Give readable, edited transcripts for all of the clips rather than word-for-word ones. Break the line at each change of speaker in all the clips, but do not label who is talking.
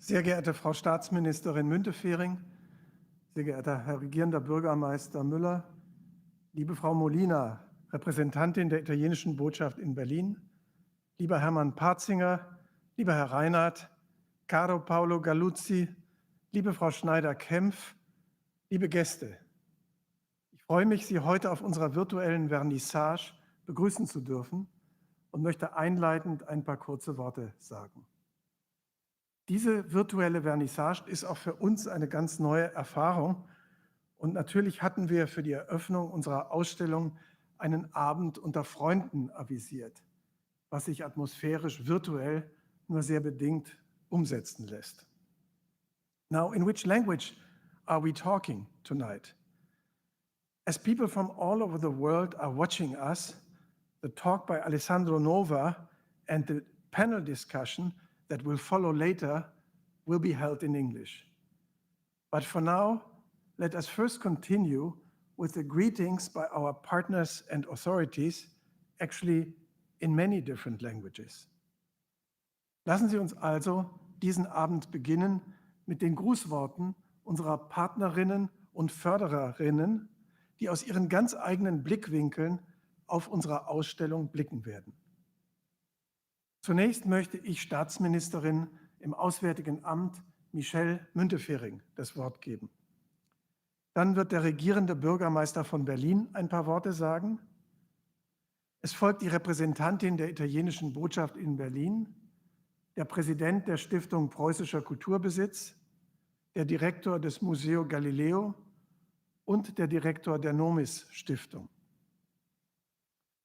Sehr geehrte Frau Staatsministerin Müntefering, sehr geehrter Herr Regierender Bürgermeister Müller, liebe Frau Molina, Repräsentantin der Italienischen Botschaft in Berlin, lieber Hermann Parzinger, lieber Herr Reinhardt, caro Paolo Galluzzi, liebe Frau Schneider-Kempf, liebe Gäste. Ich freue mich, Sie heute auf unserer virtuellen Vernissage begrüßen zu dürfen und möchte einleitend ein paar kurze Worte sagen. Diese virtuelle Vernissage ist auch für uns eine ganz neue Erfahrung. Und natürlich hatten wir für die Eröffnung unserer Ausstellung einen Abend unter Freunden avisiert, was sich atmosphärisch virtuell nur sehr bedingt umsetzen lässt. Now, in which language are we talking tonight? As people from all over the world are watching us, the talk by Alessandro Nova and the panel discussion that will follow later will be held in English. But for now, let us first continue with the greetings by our partners and authorities, actually in many different languages. Lassen Sie uns also diesen Abend beginnen mit den Grußworten unserer Partnerinnen und Fördererinnen, die aus ihren ganz eigenen Blickwinkeln auf unsere Ausstellung blicken werden. Zunächst möchte ich Staatsministerin im Auswärtigen Amt Michelle Müntefering das Wort geben. Dann wird der regierende Bürgermeister von Berlin ein paar Worte sagen. Es folgt die Repräsentantin der Italienischen Botschaft in Berlin, der Präsident der Stiftung Preußischer Kulturbesitz, der Direktor des Museo Galileo und der Direktor der Nomis Stiftung.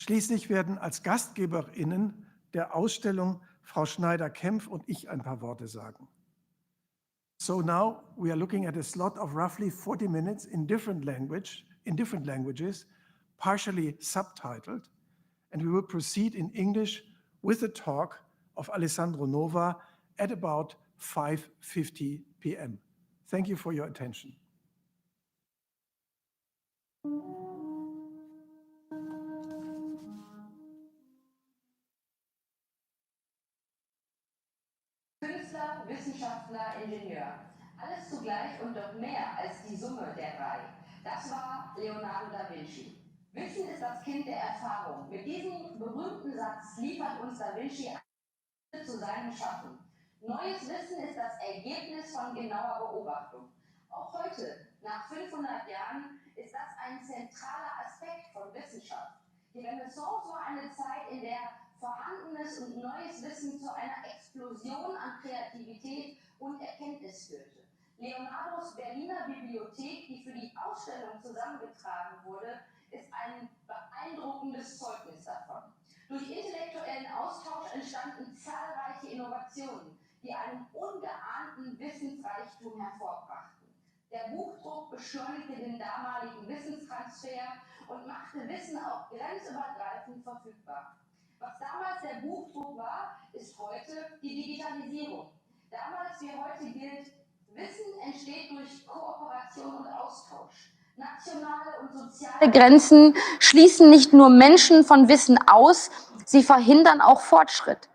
Schließlich werden als GastgeberInnen der Ausstellung Frau Schneider-Kempf und ich ein paar Worte sagen. So now we are looking at a slot of roughly 40 minutes in different languages, partially subtitled, and we will proceed in English with the talk of Alessandro Nova at about 5:50 p.m. Thank you for your attention.
Künstler, Wissenschaftler, Ingenieur. Alles zugleich und doch mehr als die Summe der drei. Das war Leonardo da Vinci. Wissen ist das Kind der Erfahrung. Mit diesem berühmten Satz liefert uns da Vinci zu seinem Schaffen. Neues Wissen ist das Ergebnis von genauer Beobachtung. Auch heute, nach 500 Jahren, ist das ein zentraler Aspekt von Wissenschaft. Die Renaissance war eine Zeit, in der vorhandenes und neues Wissen zu einer Explosion an Kreativität und Erkenntnis führte. Leonardos Berliner Bibliothek, die für die Ausstellung zusammengetragen wurde, ist ein beeindruckendes Zeugnis davon. Durch intellektuellen Austausch entstanden zahlreiche Innovationen, die einen ungeahnten Wissensreichtum hervorbrachten. Der Buchdruck beschleunigte den damaligen Wissenstransfer und machte Wissen auch grenzübergreifend verfügbar. Was damals der Buchdruck war, ist heute die Digitalisierung. Damals wie heute gilt, Wissen entsteht durch Kooperation und Austausch. Nationale und soziale Grenzen schließen nicht nur Menschen von Wissen aus, sie verhindern auch Fortschritt.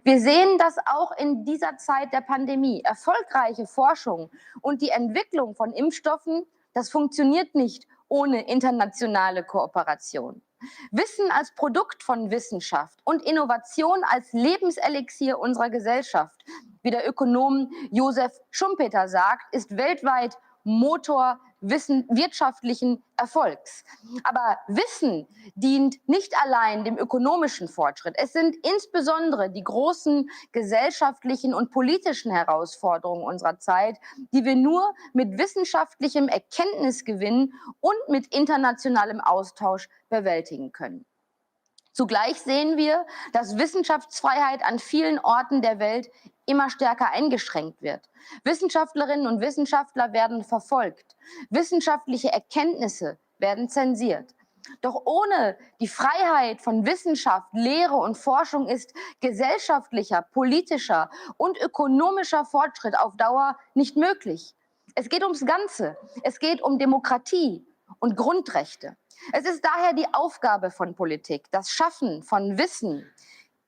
Wir sehen das auch in dieser Zeit der Pandemie. Erfolgreiche Forschung und die Entwicklung von Impfstoffen, das funktioniert nicht ohne internationale Kooperation. Wissen als Produkt von Wissenschaft und Innovation als Lebenselixier unserer Gesellschaft, wie der Ökonom Josef Schumpeter sagt, ist weltweit Motor wirtschaftlichen Erfolgs. Aber Wissen dient nicht allein dem ökonomischen Fortschritt. Es sind insbesondere die großen gesellschaftlichen und politischen Herausforderungen unserer Zeit, die wir nur mit wissenschaftlichem Erkenntnisgewinn und mit internationalem Austausch bewältigen können. Zugleich sehen wir, dass Wissenschaftsfreiheit an vielen Orten der Welt immer stärker eingeschränkt wird. Wissenschaftlerinnen und Wissenschaftler werden verfolgt. Wissenschaftliche Erkenntnisse werden zensiert. Doch ohne die Freiheit von Wissenschaft, Lehre und Forschung ist gesellschaftlicher, politischer und ökonomischer Fortschritt auf Dauer nicht möglich. Es geht ums Ganze. Es geht um Demokratie und Grundrechte. Es ist daher die Aufgabe von Politik, das Schaffen von Wissen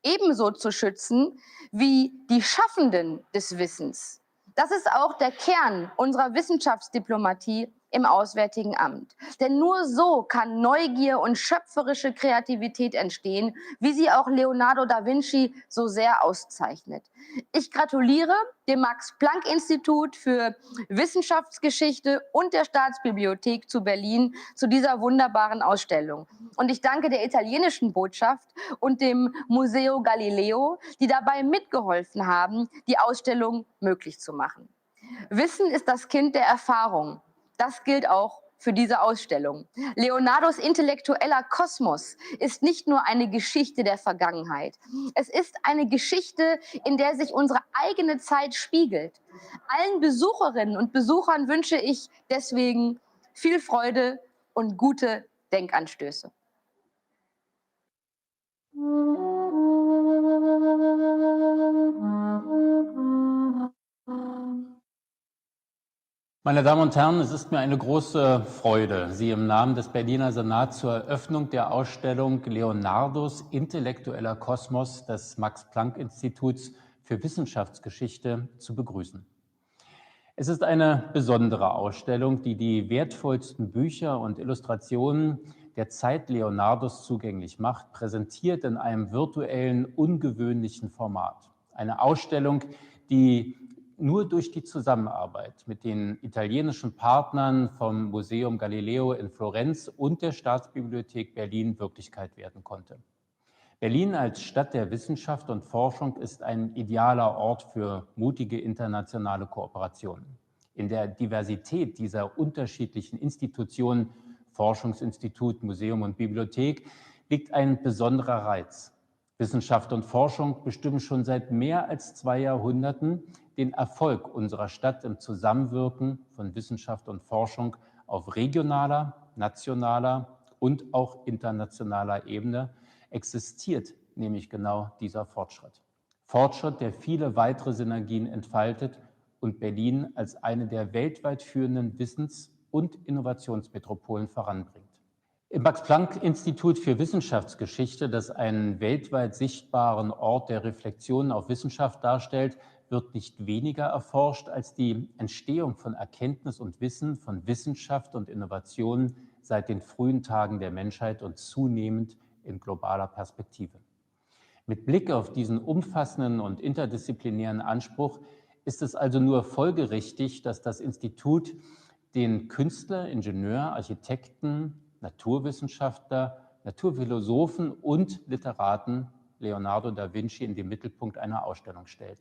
ebenso zu schützen wie die Schaffenden des Wissens. Das ist auch der Kern unserer Wissenschaftsdiplomatie im Auswärtigen Amt. Denn nur so kann Neugier und schöpferische Kreativität entstehen, wie sie auch Leonardo da Vinci so sehr auszeichnet. Ich gratuliere dem Max-Planck-Institut für Wissenschaftsgeschichte und der Staatsbibliothek zu Berlin zu dieser wunderbaren Ausstellung. Und ich danke der italienischen Botschaft und dem Museo Galileo, die dabei mitgeholfen haben, die Ausstellung möglich zu machen. Wissen ist das Kind der Erfahrung. Das gilt auch für diese Ausstellung. Leonardos intellektueller Kosmos ist nicht nur eine Geschichte der Vergangenheit. Es ist eine Geschichte, in der sich unsere eigene Zeit spiegelt. Allen Besucherinnen und Besuchern wünsche ich deswegen viel Freude und gute Denkanstöße.
Meine Damen und Herren, es ist mir eine große Freude, Sie im Namen des Berliner Senats zur Eröffnung der Ausstellung Leonardos intellektueller Kosmos des Max-Planck-Instituts für Wissenschaftsgeschichte zu begrüßen. Es ist eine besondere Ausstellung, die die wertvollsten Bücher und Illustrationen der Zeit Leonardos zugänglich macht, präsentiert in einem virtuellen, ungewöhnlichen Format. Eine Ausstellung, die nur durch die Zusammenarbeit mit den italienischen Partnern vom Museum Galileo in Florenz und der Staatsbibliothek Berlin Wirklichkeit werden konnte. Berlin als Stadt der Wissenschaft und Forschung ist ein idealer Ort für mutige internationale Kooperationen. In der Diversität dieser unterschiedlichen Institutionen, Forschungsinstitut, Museum und Bibliothek, liegt ein besonderer Reiz. Wissenschaft und Forschung bestimmen schon seit mehr als 2 Jahrhunderten den Erfolg unserer Stadt im Zusammenwirken von Wissenschaft und Forschung auf regionaler, nationaler und auch internationaler Ebene existiert nämlich genau dieser Fortschritt. Fortschritt, der viele weitere Synergien entfaltet und Berlin als eine der weltweit führenden Wissens- und Innovationsmetropolen voranbringt. Im Max-Planck-Institut für Wissenschaftsgeschichte, das einen weltweit sichtbaren Ort der Reflexion auf Wissenschaft darstellt, wird nicht weniger erforscht als die Entstehung von Erkenntnis und Wissen, von Wissenschaft und Innovation seit den frühen Tagen der Menschheit und zunehmend in globaler Perspektive. Mit Blick auf diesen umfassenden und interdisziplinären Anspruch ist es also nur folgerichtig, dass das Institut den Künstler, Ingenieur, Architekten, Naturwissenschaftler, Naturphilosophen und Literaten Leonardo da Vinci in den Mittelpunkt einer Ausstellung stellt.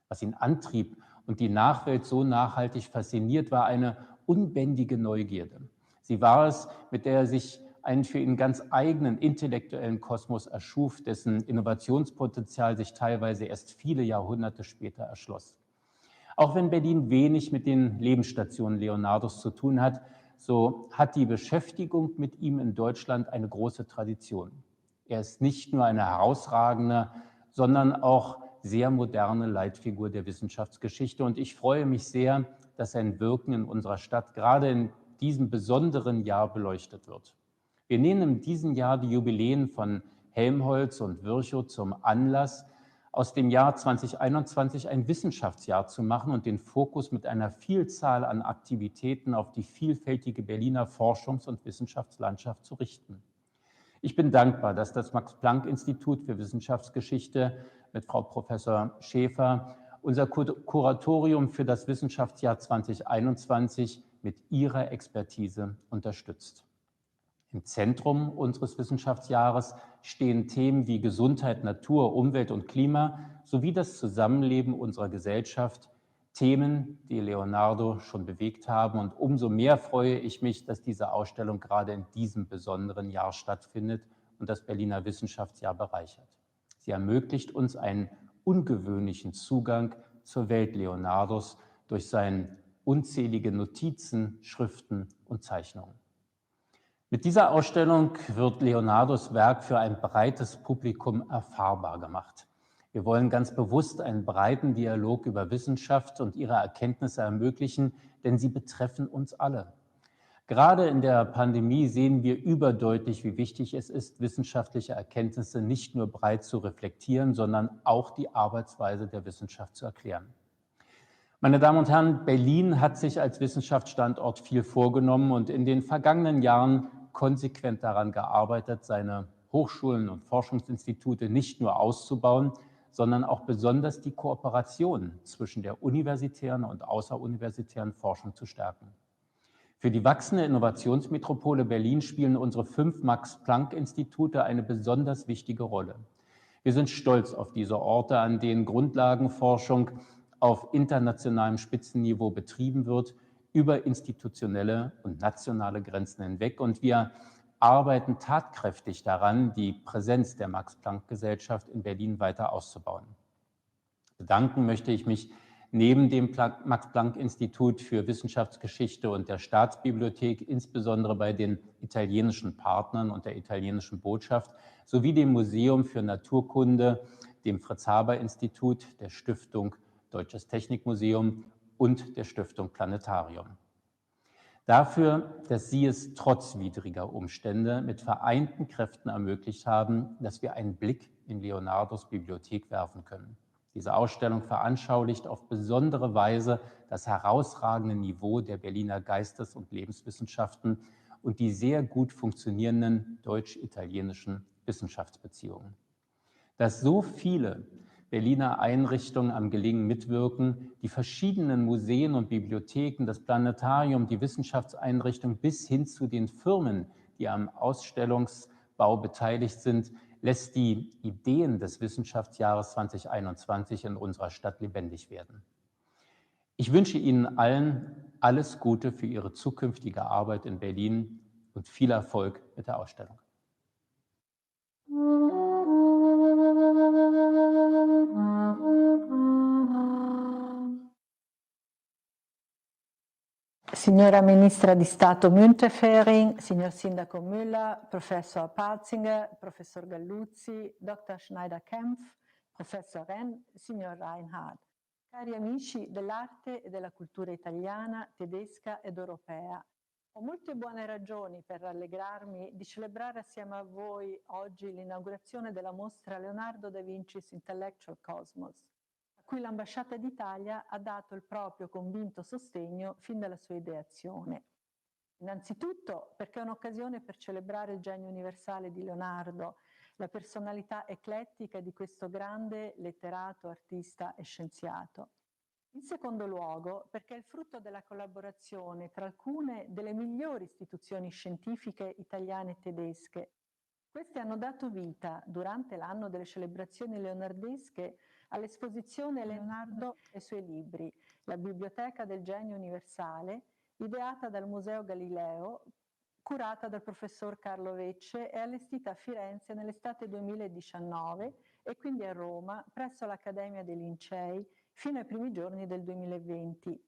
Was ihn antrieb und die Nachwelt so nachhaltig fasziniert, war eine unbändige Neugierde. Sie war es, mit der er sich einen für ihn ganz eigenen intellektuellen Kosmos erschuf, dessen Innovationspotenzial sich teilweise erst viele Jahrhunderte später erschloss. Auch wenn Berlin wenig mit den Lebensstationen Leonardos zu tun hat, so hat die Beschäftigung mit ihm in Deutschland eine große Tradition. Er ist nicht nur eine herausragende, sondern auch sehr moderne Leitfigur der Wissenschaftsgeschichte. Und ich freue mich sehr, dass sein Wirken in unserer Stadt gerade in diesem besonderen Jahr beleuchtet wird. Wir nehmen in diesem Jahr die Jubiläen von Helmholtz und Virchow zum Anlass, aus dem Jahr 2021 ein Wissenschaftsjahr zu machen und den Fokus mit einer Vielzahl an Aktivitäten auf die vielfältige Berliner Forschungs- und Wissenschaftslandschaft zu richten. Ich bin dankbar, dass das Max-Planck-Institut für Wissenschaftsgeschichte mit Frau Professor Schäfer unser Kuratorium für das Wissenschaftsjahr 2021 mit ihrer Expertise unterstützt. Im Zentrum unseres Wissenschaftsjahres stehen Themen wie Gesundheit, Natur, Umwelt und Klima sowie das Zusammenleben unserer Gesellschaft, Themen, die Leonardo schon bewegt haben. Und umso mehr freue ich mich, dass diese Ausstellung gerade in diesem besonderen Jahr stattfindet und das Berliner Wissenschaftsjahr bereichert. Sie ermöglicht uns einen ungewöhnlichen Zugang zur Welt Leonardos durch seine unzählige Notizen, Schriften und Zeichnungen. Mit dieser Ausstellung wird Leonardos Werk für ein breites Publikum erfahrbar gemacht. Wir wollen ganz bewusst einen breiten Dialog über Wissenschaft und ihre Erkenntnisse ermöglichen, denn sie betreffen uns alle. Gerade in der Pandemie sehen wir überdeutlich, wie wichtig es ist, wissenschaftliche Erkenntnisse nicht nur breit zu reflektieren, sondern auch die Arbeitsweise der Wissenschaft zu erklären. Meine Damen und Herren, Berlin hat sich als Wissenschaftsstandort viel vorgenommen und in den vergangenen Jahren konsequent daran gearbeitet, seine Hochschulen und Forschungsinstitute nicht nur auszubauen, sondern auch besonders die Kooperation zwischen der universitären und außeruniversitären Forschung zu stärken. Für die wachsende Innovationsmetropole Berlin spielen unsere 5 Max-Planck-Institute eine besonders wichtige Rolle. Wir sind stolz auf diese Orte, an denen Grundlagenforschung auf internationalem Spitzenniveau betrieben wird, über institutionelle und nationale Grenzen hinweg. Und wir arbeiten tatkräftig daran, die Präsenz der Max-Planck-Gesellschaft in Berlin weiter auszubauen. Bedanken möchte ich mich neben dem Max-Planck-Institut für Wissenschaftsgeschichte und der Staatsbibliothek insbesondere bei den italienischen Partnern und der italienischen Botschaft sowie dem Museum für Naturkunde, dem Fritz-Haber-Institut, der Stiftung Deutsches Technikmuseum und der Stiftung Planetarium. Dafür, dass Sie es trotz widriger Umstände mit vereinten Kräften ermöglicht haben, dass wir einen Blick in Leonardos Bibliothek werfen können. Diese Ausstellung veranschaulicht auf besondere Weise das herausragende Niveau der Berliner Geistes- und Lebenswissenschaften und die sehr gut funktionierenden deutsch-italienischen Wissenschaftsbeziehungen. Dass so viele Berliner Einrichtungen am Gelingen mitwirken, die verschiedenen Museen und Bibliotheken, das Planetarium, die Wissenschaftseinrichtungen bis hin zu den Firmen, die am Ausstellungsbau beteiligt sind, lässt die Ideen des Wissenschaftsjahres 2021 in unserer Stadt lebendig werden. Ich wünsche Ihnen allen alles Gute für Ihre zukünftige Arbeit in Berlin und viel Erfolg mit der Ausstellung.
Signora Ministra di Stato Müntefering, Signor Sindaco Müller, Professor Parzinger, Professor Galluzzi, Dr. Schneider-Kempf, Professor Renn, Signor Reinhardt, cari amici dell'arte e della cultura italiana, tedesca ed europea, ho molte buone ragioni per rallegrarmi di celebrare assieme a voi oggi l'inaugurazione della mostra Leonardo da Vinci's Intellectual Kosmos, a cui l'Ambasciata d'Italia ha dato il proprio convinto sostegno fin dalla sua ideazione. Innanzitutto perché è un'occasione per celebrare il genio universale di Leonardo, la personalità eclettica di questo grande letterato, artista e scienziato. In secondo luogo, perché è il frutto della collaborazione tra alcune delle migliori istituzioni scientifiche italiane e tedesche. Queste hanno dato vita, durante l'anno delle celebrazioni leonardesche, all'esposizione Leonardo e i suoi libri, la Biblioteca del Genio Universale, ideata dal Museo Galileo, curata dal professor Carlo Vecce e allestita a Firenze nell'estate 2019 e quindi a Roma, presso l'Accademia dei Lincei, fino ai primi giorni del 2020.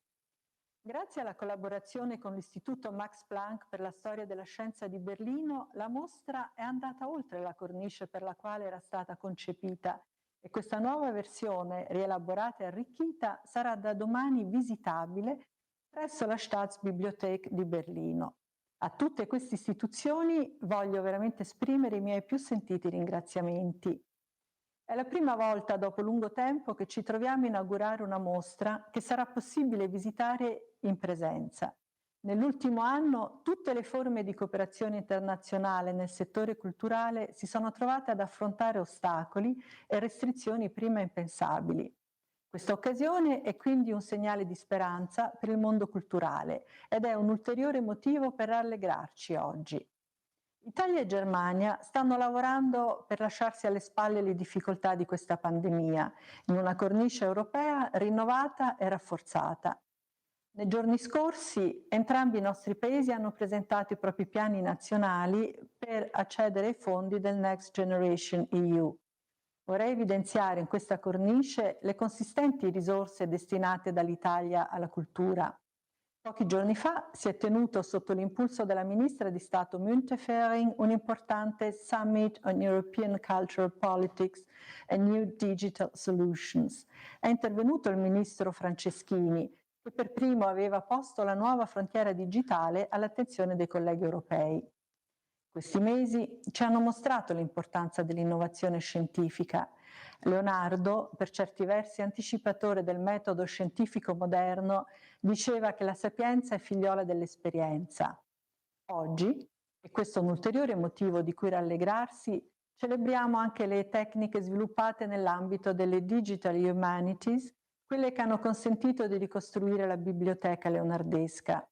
Grazie alla collaborazione con l'Istituto Max Planck per la storia della scienza di Berlino, la mostra è andata oltre la cornice per la quale era stata concepita e questa nuova versione, rielaborata e arricchita, sarà da domani visitabile presso la Staatsbibliothek di Berlino. A tutte queste istituzioni voglio veramente esprimere i miei più sentiti ringraziamenti. È la prima volta dopo lungo tempo che ci troviamo a inaugurare una mostra che sarà possibile visitare in presenza. Nell'ultimo anno tutte le forme di cooperazione internazionale nel settore culturale si sono trovate ad affrontare ostacoli e restrizioni prima impensabili. Questa occasione è quindi un segnale di speranza per il mondo culturale ed è un ulteriore motivo per rallegrarci oggi. Italia e Germania stanno lavorando per lasciarsi alle spalle le difficoltà di questa pandemia, in una cornice europea rinnovata e rafforzata. Nei giorni scorsi entrambi i nostri paesi hanno presentato i propri piani nazionali per accedere ai fondi del Next Generation EU. Vorrei evidenziare in questa cornice le consistenti risorse destinate dall'Italia alla cultura. Pochi giorni fa si è tenuto, sotto l'impulso della Ministra di Stato Müntefering, un importante Summit on European Cultural Politics and New Digital Solutions. È intervenuto il Ministro Franceschini, che per primo aveva posto la nuova frontiera digitale all'attenzione dei colleghi europei. Questi mesi ci hanno mostrato l'importanza dell'innovazione scientifica Leonardo, per certi versi anticipatore del metodo scientifico moderno, diceva che la sapienza è figliola dell'esperienza. Oggi, e questo è un ulteriore motivo di cui rallegrarsi, celebriamo anche le tecniche sviluppate nell'ambito delle Digital Humanities, quelle che hanno consentito di ricostruire la biblioteca leonardesca.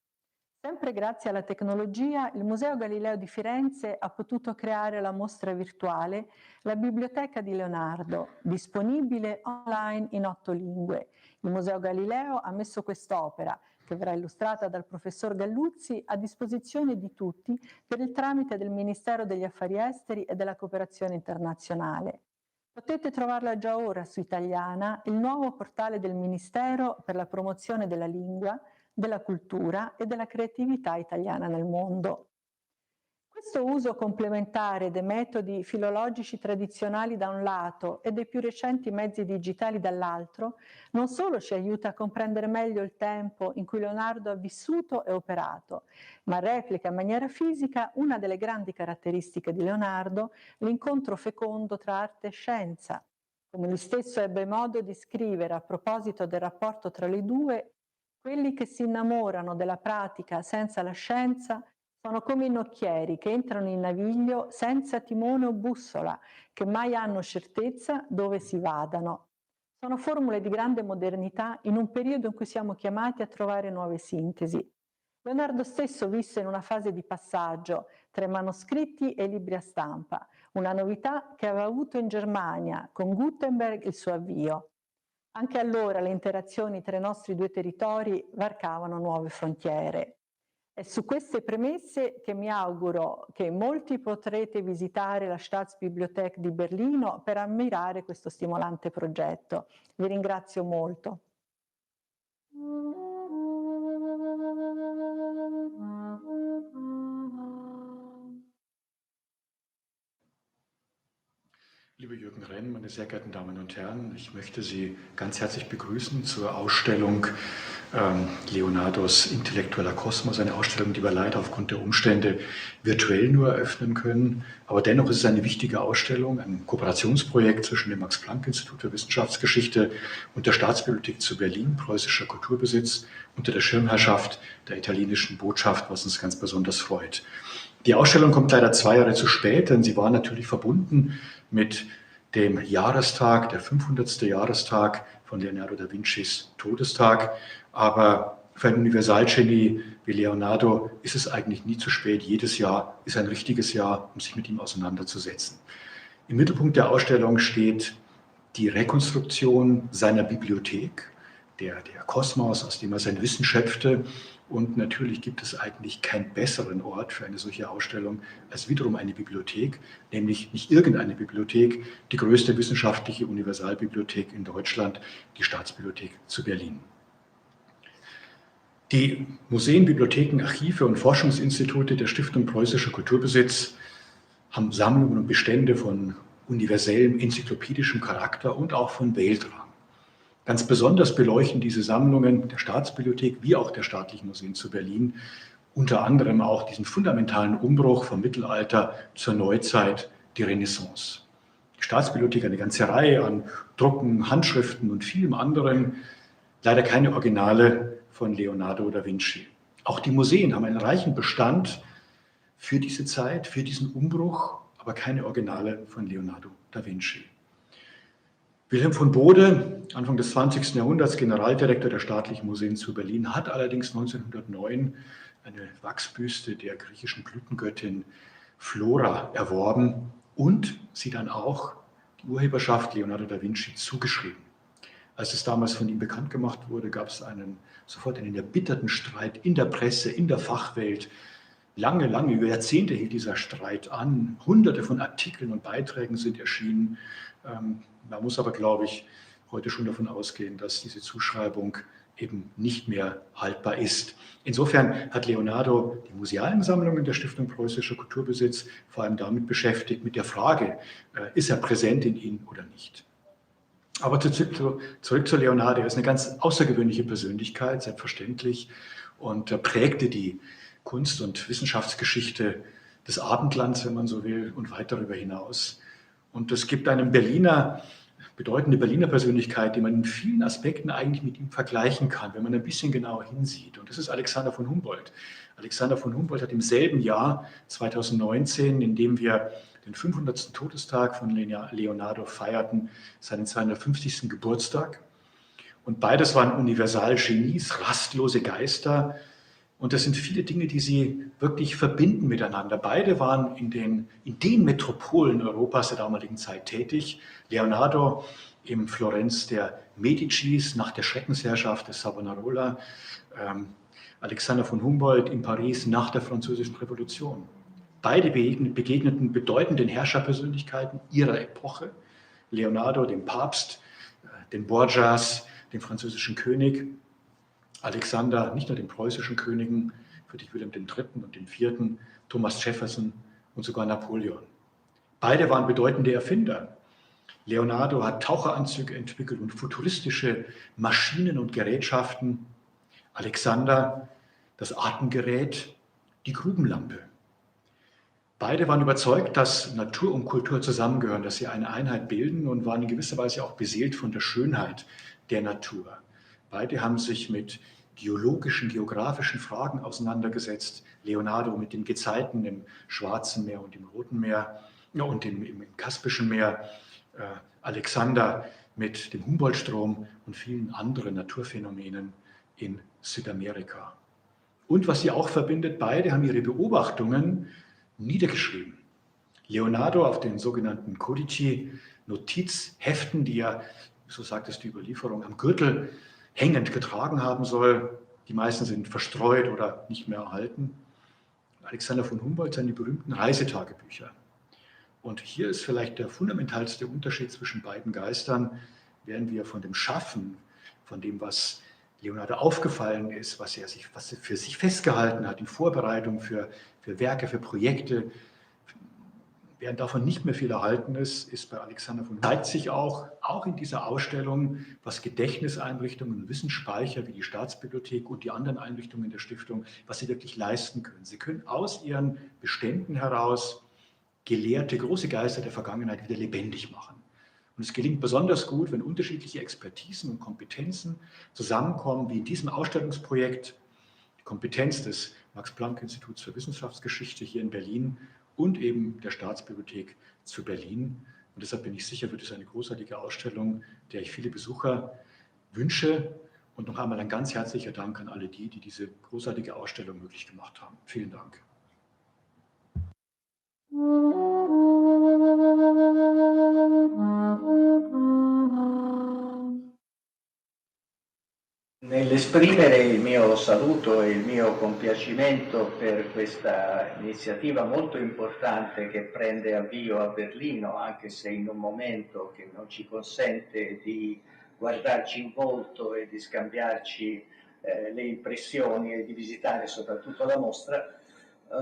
Sempre grazie alla tecnologia, il Museo Galileo di Firenze ha potuto creare la mostra virtuale La Biblioteca di Leonardo, disponibile online in 8 lingue. Il Museo Galileo ha messo quest'opera, che verrà illustrata dal professor Galluzzi, a disposizione di tutti per il tramite del Ministero degli Affari Esteri e della Cooperazione Internazionale. Potete trovarla già ora su Italiana, il nuovo portale del Ministero per la promozione della lingua, della cultura e della creatività italiana nel mondo. Questo uso complementare dei metodi filologici tradizionali da un lato e dei più recenti mezzi digitali dall'altro non solo ci aiuta a comprendere meglio il tempo in cui Leonardo ha vissuto e operato, ma replica in maniera fisica una delle grandi caratteristiche di Leonardo, l'incontro fecondo tra arte e scienza. Come lui stesso ebbe modo di scrivere a proposito del rapporto tra le due, quelli che si innamorano della pratica senza la scienza sono come i nocchieri che entrano in naviglio senza timone o bussola, che mai hanno certezza dove si vadano. Sono formule di grande modernità in un periodo in cui siamo chiamati a trovare nuove sintesi. Leonardo stesso visse in una fase di passaggio tra i manoscritti e i libri a stampa, una novità che aveva avuto in Germania con Gutenberg il suo avvio. Anche allora le interazioni tra i nostri due territori varcavano nuove frontiere. È su queste premesse che mi auguro che molti potrete visitare la Staatsbibliothek di Berlino per ammirare questo stimolante progetto. Vi ringrazio molto.
Lieber Jürgen Renn, meine sehr geehrten Damen und Herren, ich möchte Sie ganz herzlich begrüßen zur Ausstellung Leonardos intellektueller Kosmos, eine Ausstellung, die wir leider aufgrund der Umstände virtuell nur eröffnen können. Aber dennoch ist es eine wichtige Ausstellung, ein Kooperationsprojekt zwischen dem Max-Planck-Institut für Wissenschaftsgeschichte und der Staatsbibliothek zu Berlin, preußischer Kulturbesitz, unter der Schirmherrschaft der italienischen Botschaft, was uns ganz besonders freut. Die Ausstellung kommt leider 2 Jahre zu spät, denn sie war natürlich verbunden mit dem Jahrestag, der 500. Jahrestag von Leonardo da Vincis Todestag. Aber für ein Universalgenie wie Leonardo ist es eigentlich nie zu spät. Jedes Jahr ist ein richtiges Jahr, um sich mit ihm auseinanderzusetzen. Im Mittelpunkt der Ausstellung steht die Rekonstruktion seiner Bibliothek, der Kosmos, aus dem er sein Wissen schöpfte. Und natürlich gibt es eigentlich keinen besseren Ort für eine solche Ausstellung als wiederum eine Bibliothek, nämlich nicht irgendeine Bibliothek, die größte wissenschaftliche Universalbibliothek in Deutschland, die Staatsbibliothek zu Berlin. Die Museen, Bibliotheken, Archive und Forschungsinstitute der Stiftung Preußischer Kulturbesitz haben Sammlungen und Bestände von universellem, enzyklopädischem Charakter und auch von Weltrang. Ganz besonders beleuchten diese Sammlungen der Staatsbibliothek wie auch der staatlichen Museen zu Berlin unter anderem auch diesen fundamentalen Umbruch vom Mittelalter zur Neuzeit, die Renaissance. Die Staatsbibliothek eine ganze Reihe an Drucken, Handschriften und vielem anderen, leider keine Originale von Leonardo da Vinci. Auch die Museen haben einen reichen Bestand für diese Zeit, für diesen Umbruch, aber keine Originale von Leonardo da Vinci. Wilhelm von Bode, Anfang des 20. Jahrhunderts Generaldirektor der Staatlichen Museen zu Berlin, hat allerdings 1909 eine Wachsbüste der griechischen Blütengöttin Flora erworben und sie dann auch die Urheberschaft Leonardo da Vinci zugeschrieben. Als es damals von ihm bekannt gemacht wurde, gab es sofort einen erbitterten Streit in der Presse, in der Fachwelt. Lange, über Jahrzehnte hielt dieser Streit an. Hunderte von Artikeln und Beiträgen sind erschienen. Man muss aber, glaube ich, heute schon davon ausgehen, dass diese Zuschreibung eben nicht mehr haltbar ist. Insofern hat Leonardo die musealen Sammlungen der Stiftung Preußischer Kulturbesitz vor allem damit beschäftigt, mit der Frage, ist er präsent in ihnen oder nicht. Aber zurück zu Leonardo. Er ist eine ganz außergewöhnliche Persönlichkeit, selbstverständlich, und prägte die Kunst- und Wissenschaftsgeschichte des Abendlands, wenn man so will, und weit darüber hinaus. Und es gibt einen Berliner bedeutende Berliner Persönlichkeit, die man in vielen Aspekten eigentlich mit ihm vergleichen kann, wenn man ein bisschen genauer hinsieht. Und das ist Alexander von Humboldt. Alexander von Humboldt hat im selben Jahr, 2019, in dem wir den 500. Todestag von Leonardo feierten, seinen 250. Geburtstag. Und beides waren Universalgenies, rastlose Geister. Und das sind viele Dinge, die sie wirklich verbinden miteinander. Beide waren in den Metropolen Europas der damaligen Zeit tätig. Leonardo in Florenz der Medicis nach der Schreckensherrschaft des Savonarola. Alexander von Humboldt in Paris nach der Französischen Revolution. Beide begegneten bedeutenden Herrscherpersönlichkeiten ihrer Epoche. Leonardo, dem Papst, den Borgias, dem französischen König. Alexander, nicht nur den preußischen Königen, Friedrich Wilhelm III. Und den IV., Thomas Jefferson und sogar Napoleon. Beide waren bedeutende Erfinder. Leonardo hat Taucheranzüge entwickelt und futuristische Maschinen und Gerätschaften. Alexander, das Atemgerät, die Grubenlampe. Beide waren überzeugt, dass Natur und Kultur zusammengehören, dass sie eine Einheit bilden und waren in gewisser Weise auch beseelt von der Schönheit der Natur. Beide haben sich mit geologischen, geografischen Fragen auseinandergesetzt. Leonardo mit den Gezeiten im Schwarzen Meer und im Roten Meer und im Kaspischen Meer. Alexander mit dem Humboldtstrom und vielen anderen Naturphänomenen in Südamerika. Und was sie auch verbindet, beide haben ihre Beobachtungen niedergeschrieben. Leonardo auf den sogenannten Codici, Notizheften, die er, so sagt es die Überlieferung, am Gürtel hängend getragen haben soll. Die meisten sind verstreut oder nicht mehr erhalten. Alexander von Humboldt seine berühmten Reisetagebücher. Und hier ist vielleicht der fundamentalste Unterschied zwischen beiden Geistern, während wir von dem Schaffen, von dem, was Leonardo aufgefallen ist, was er für sich festgehalten hat, in Vorbereitung für Werke, für Projekte, während davon nicht mehr viel erhalten ist, ist bei Alexander von Humboldt, zeigt sich auch in dieser Ausstellung, was Gedächtniseinrichtungen und Wissensspeicher wie die Staatsbibliothek und die anderen Einrichtungen der Stiftung, was sie wirklich leisten können. Sie können aus ihren Beständen heraus gelehrte, große Geister der Vergangenheit wieder lebendig machen. Und es gelingt besonders gut, wenn unterschiedliche Expertisen und Kompetenzen zusammenkommen, wie in diesem Ausstellungsprojekt, die Kompetenz des Max-Planck-Instituts für Wissenschaftsgeschichte hier in Berlin und eben der Staatsbibliothek zu Berlin. Und deshalb bin ich sicher, wird es eine großartige Ausstellung, der ich viele Besucher wünsche. Und noch einmal ein ganz herzlicher Dank an alle die diese großartige Ausstellung möglich gemacht haben. Vielen Dank.
Nell'esprimere il mio saluto e il mio compiacimento per questa iniziativa molto importante che prende avvio a Berlino, anche se in un momento che non ci consente di guardarci in volto e di scambiarci le impressioni e di visitare soprattutto la mostra,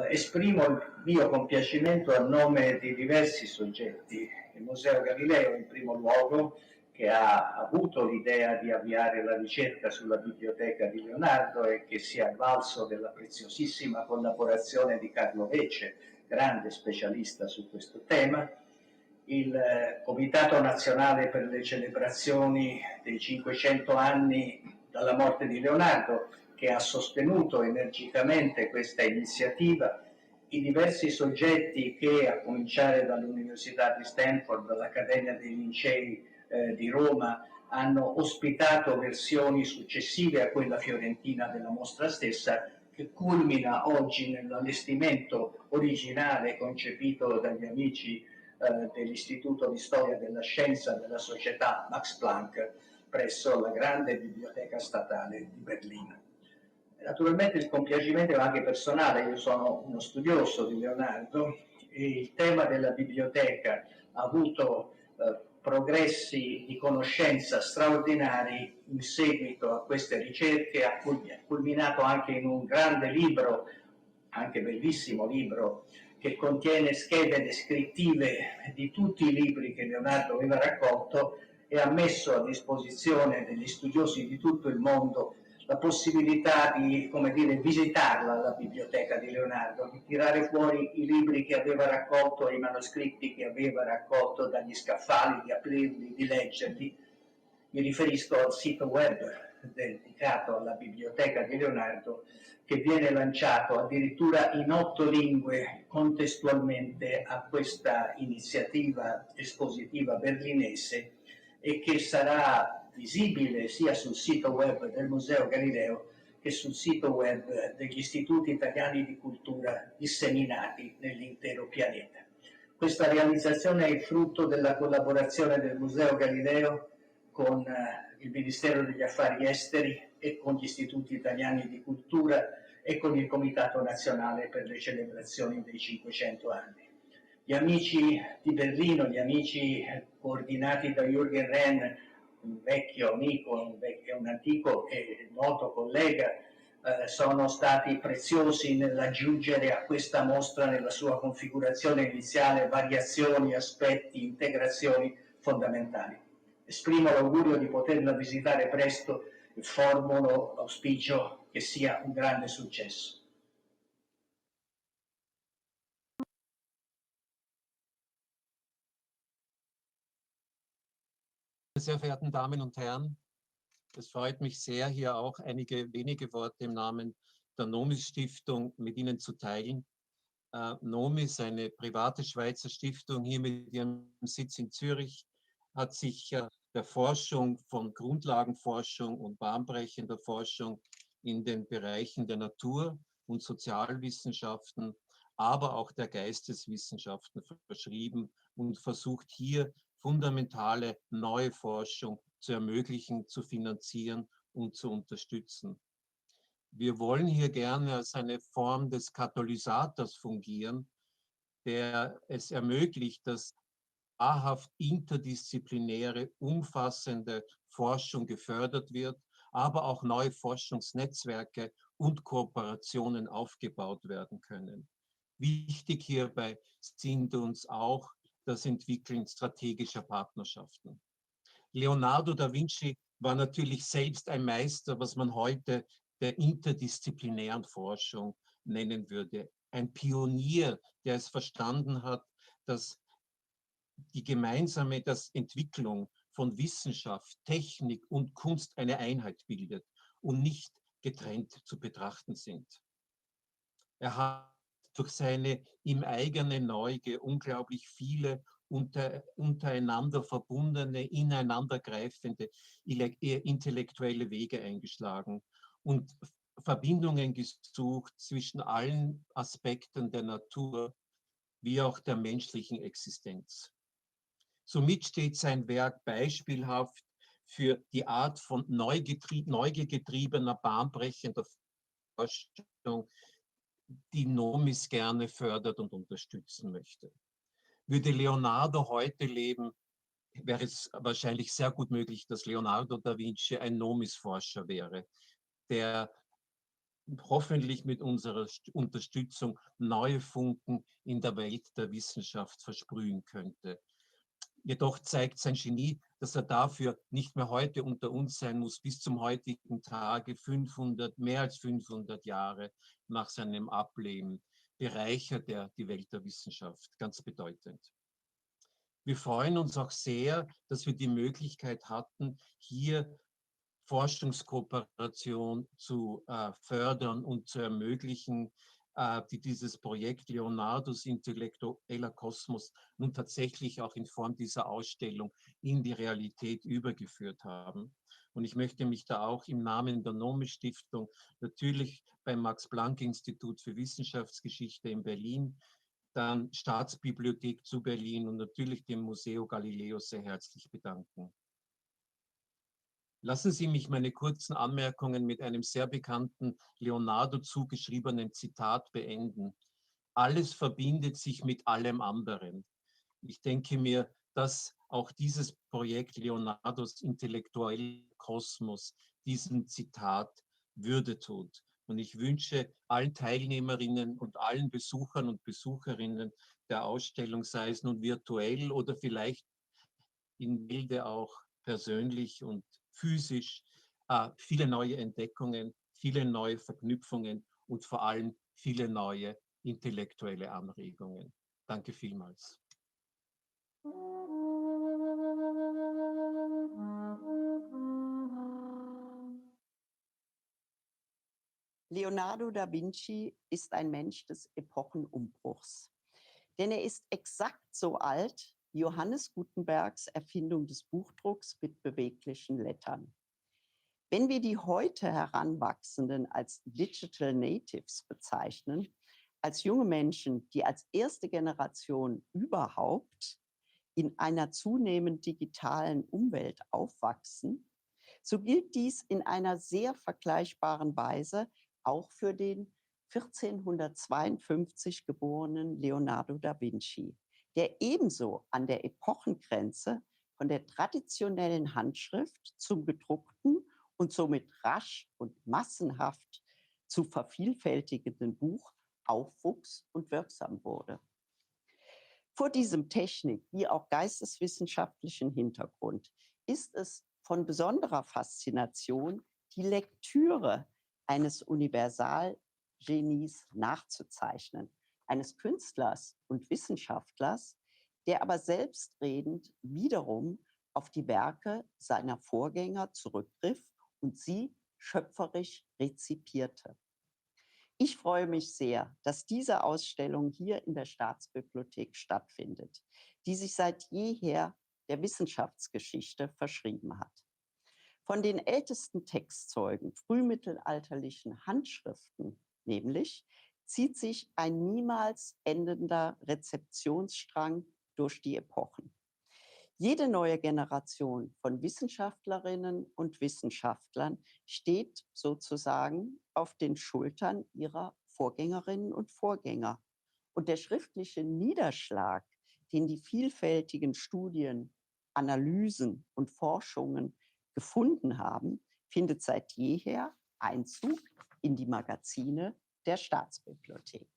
esprimo il mio compiacimento a nome di diversi soggetti. Il Museo Galileo in primo luogo, che ha avuto l'idea di avviare la ricerca sulla biblioteca di Leonardo e che si è avvalso della preziosissima collaborazione di Carlo Vece, grande specialista su questo tema, il Comitato Nazionale per le celebrazioni dei 500 anni dalla morte di Leonardo, che ha sostenuto energicamente questa iniziativa, i diversi soggetti che, a cominciare dall'Università di Stanford, dall'Accademia dei Lincei di Roma, hanno ospitato versioni successive a quella fiorentina della mostra stessa, che culmina oggi nell'allestimento originale concepito dagli amici dell'Istituto di Storia della Scienza della Società Max-Planck presso la grande biblioteca statale di Berlino. Naturalmente il compiacimento è anche personale, io sono uno studioso di Leonardo e il tema della biblioteca ha avuto progressi di conoscenza straordinari in seguito a queste ricerche, ha culminato anche in un grande libro, anche bellissimo libro, che contiene schede descrittive di tutti i libri che Leonardo aveva raccolto e ha messo a disposizione degli studiosi di tutto il mondo la possibilità di, come dire, visitarla la biblioteca di Leonardo, di tirare fuori i libri che aveva raccolto e i manoscritti che aveva raccolto dagli scaffali, di aprirli, di leggerli. Mi riferisco al sito web dedicato alla biblioteca di Leonardo, che viene lanciato addirittura in 8 lingue contestualmente a questa iniziativa espositiva berlinese e che sarà visibile sia sul sito web del Museo Galileo che sul sito web degli istituti italiani di cultura disseminati nell'intero pianeta. Questa realizzazione è il frutto della collaborazione del Museo Galileo con il Ministero degli Affari Esteri e con gli istituti italiani di cultura e con il Comitato Nazionale per le celebrazioni dei 500 anni. Gli amici di Berlino, gli amici coordinati da Jürgen Renn, un vecchio amico, un antico e noto collega, sono stati preziosi nell'aggiungere a questa mostra, nella sua configurazione iniziale, variazioni, aspetti, integrazioni fondamentali. Esprimo l'augurio di poterla visitare presto e formulo l'auspicio che sia un grande successo.
Sehr verehrten Damen und Herren, es freut mich sehr, hier auch einige wenige Worte im Namen der Nomis-Stiftung mit Ihnen zu teilen. Nomis, eine private Schweizer Stiftung hier mit ihrem Sitz in Zürich, hat sich der Forschung von Grundlagenforschung und bahnbrechender Forschung in den Bereichen der Natur- und Sozialwissenschaften, aber auch der Geisteswissenschaften verschrieben und versucht hier fundamentale neue Forschung zu ermöglichen, zu finanzieren und zu unterstützen. Wir wollen hier gerne als eine Form des Katalysators fungieren, der es ermöglicht, dass wahrhaft interdisziplinäre, umfassende Forschung gefördert wird, aber auch neue Forschungsnetzwerke und Kooperationen aufgebaut werden können. Wichtig hierbei sind uns auch das Entwickeln strategischer Partnerschaften. Leonardo da Vinci war natürlich selbst ein Meister, was man heute der interdisziplinären Forschung nennen würde. Ein Pionier, der es verstanden hat, dass die gemeinsame Entwicklung von Wissenschaft, Technik und Kunst eine Einheit bildet und nicht getrennt zu betrachten sind. Er hat durch seine ihm eigene Neugier unglaublich viele untereinander verbundene, ineinandergreifende intellektuelle Wege eingeschlagen und Verbindungen gesucht zwischen allen Aspekten der Natur wie auch der menschlichen Existenz. Somit steht sein Werk beispielhaft für die Art von neugiergetriebener, bahnbrechender Forschung, die Nomis gerne fördert und unterstützen möchte. Würde Leonardo heute leben, wäre es wahrscheinlich sehr gut möglich, dass Leonardo da Vinci ein Nomis-Forscher wäre, der hoffentlich mit unserer Unterstützung neue Funken in der Welt der Wissenschaft versprühen könnte. Jedoch zeigt sein Genie, dass er dafür nicht mehr heute unter uns sein muss, bis zum heutigen Tage, mehr als 500 Jahre nach seinem Ableben, bereichert er die Welt der Wissenschaft ganz bedeutend. Wir freuen uns auch sehr, dass wir die Möglichkeit hatten, hier Forschungskooperation zu fördern und zu ermöglichen, die dieses Projekt Leonardos intellektueller Kosmos nun tatsächlich auch in Form dieser Ausstellung in die Realität übergeführt haben. Und ich möchte mich da auch im Namen der Nomis-Stiftung natürlich beim Max-Planck-Institut für Wissenschaftsgeschichte in Berlin, dann Staatsbibliothek zu Berlin und natürlich dem Museo Galileo sehr herzlich bedanken. Lassen Sie mich meine kurzen Anmerkungen mit einem sehr bekannten Leonardo zugeschriebenen Zitat beenden. Alles verbindet sich mit allem anderen. Ich denke mir, dass auch dieses Projekt Leonardos intellektueller Kosmos diesem Zitat Würde tut. Und ich wünsche allen Teilnehmerinnen und allen Besuchern und Besucherinnen der Ausstellung, sei es nun virtuell oder vielleicht in Bilde auch persönlich und physisch, viele neue Entdeckungen, viele neue Verknüpfungen und vor allem viele neue intellektuelle Anregungen. Danke vielmals.
Leonardo da Vinci ist ein Mensch des Epochenumbruchs. Denn er ist exakt so alt wie Johannes Gutenbergs Erfindung des Buchdrucks mit beweglichen Lettern. Wenn wir die heute Heranwachsenden als Digital Natives bezeichnen, als junge Menschen, die als erste Generation überhaupt in einer zunehmend digitalen Umwelt aufwachsen, so gilt dies in einer sehr vergleichbaren Weise auch für den 1452 geborenen Leonardo da Vinci, der ebenso an der Epochengrenze von der traditionellen Handschrift zum gedruckten und somit rasch und massenhaft zu vervielfältigenden Buch aufwuchs und wirksam wurde. Vor diesem Technik- wie auch geisteswissenschaftlichen Hintergrund ist es von besonderer Faszination, die Lektüre eines Universalgenies nachzuzeichnen, eines Künstlers und Wissenschaftlers, der aber selbstredend wiederum auf die Werke seiner Vorgänger zurückgriff und sie schöpferisch rezipierte. Ich freue mich sehr, dass diese Ausstellung hier in der Staatsbibliothek stattfindet, die sich seit jeher der Wissenschaftsgeschichte verschrieben hat. Von den ältesten Textzeugen frühmittelalterlichen Handschriften, nämlich, zieht sich ein niemals endender Rezeptionsstrang durch die Epochen. Jede neue Generation von Wissenschaftlerinnen und Wissenschaftlern steht sozusagen auf den Schultern ihrer Vorgängerinnen und Vorgänger. Und der schriftliche Niederschlag, den die vielfältigen Studien, Analysen und Forschungen gefunden haben, findet seit jeher Einzug in die Magazine der Staatsbibliothek.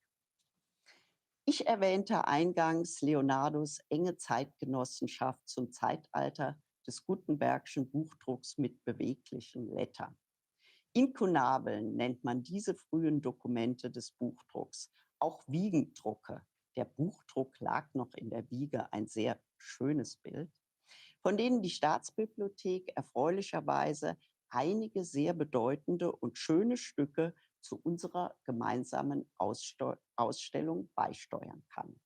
Ich erwähnte eingangs Leonardos enge Zeitgenossenschaft zum Zeitalter des Gutenbergschen Buchdrucks mit beweglichen Lettern. Inkunabeln nennt man diese frühen Dokumente des Buchdrucks, auch Wiegendrucke. Der Buchdruck lag noch in der Wiege, ein sehr schönes Bild, von denen die Staatsbibliothek erfreulicherweise einige sehr bedeutende und schöne Stücke zu unserer gemeinsamen Ausstellung beisteuern kann.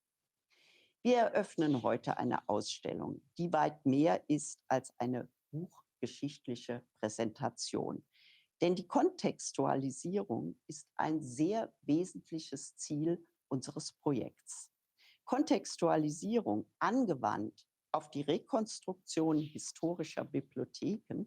Wir eröffnen heute eine Ausstellung, die weit mehr ist als eine buchgeschichtliche Präsentation. Denn die Kontextualisierung ist ein sehr wesentliches Ziel unseres Projekts. Kontextualisierung angewandt auf die Rekonstruktion historischer Bibliotheken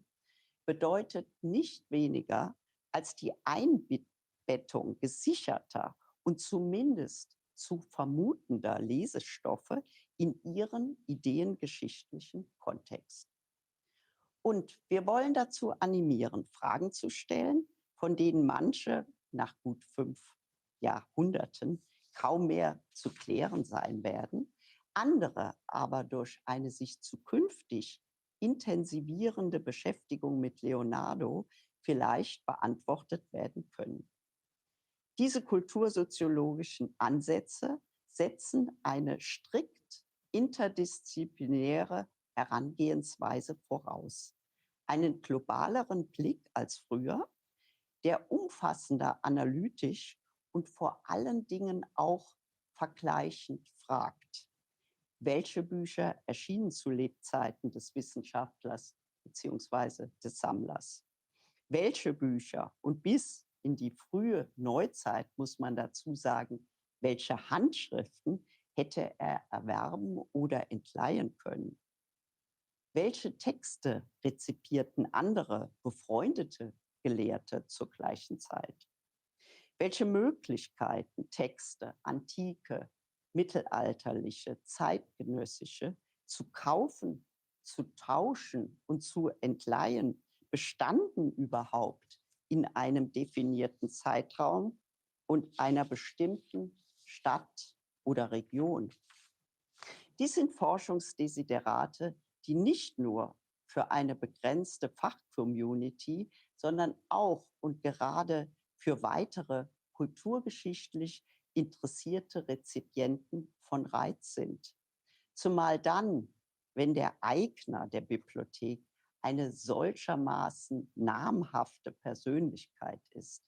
bedeutet nicht weniger als die Einbettung gesicherter und zumindest zu vermutender Lesestoffe in ihren ideengeschichtlichen Kontext. Und wir wollen dazu animieren, Fragen zu stellen, von denen manche nach gut 5 Jahrhunderten kaum mehr zu klären sein werden, andere aber durch eine sich zukünftig intensivierende Beschäftigung mit Leonardo vielleicht beantwortet werden können. Diese kultursoziologischen Ansätze setzen eine strikt interdisziplinäre Herangehensweise voraus. Einen globaleren Blick als früher, der umfassender analytisch und vor allen Dingen auch vergleichend fragt. Welche Bücher erschienen zu Lebzeiten des Wissenschaftlers bzw. des Sammlers? Welche Bücher und bis in die frühe Neuzeit, muss man dazu sagen, welche Handschriften hätte er erwerben oder entleihen können? Welche Texte rezipierten andere befreundete Gelehrte zur gleichen Zeit? Welche Möglichkeiten Texte, antike, mittelalterliche, zeitgenössische zu kaufen, zu tauschen und zu entleihen, bestanden überhaupt in einem definierten Zeitraum und einer bestimmten Stadt oder Region? Dies sind Forschungsdesiderate, die nicht nur für eine begrenzte Fachcommunity, sondern auch und gerade für weitere kulturgeschichtlich interessierte Rezipienten von Reiz sind. Zumal dann, wenn der Eigner der Bibliothek eine solchermaßen namhafte Persönlichkeit ist,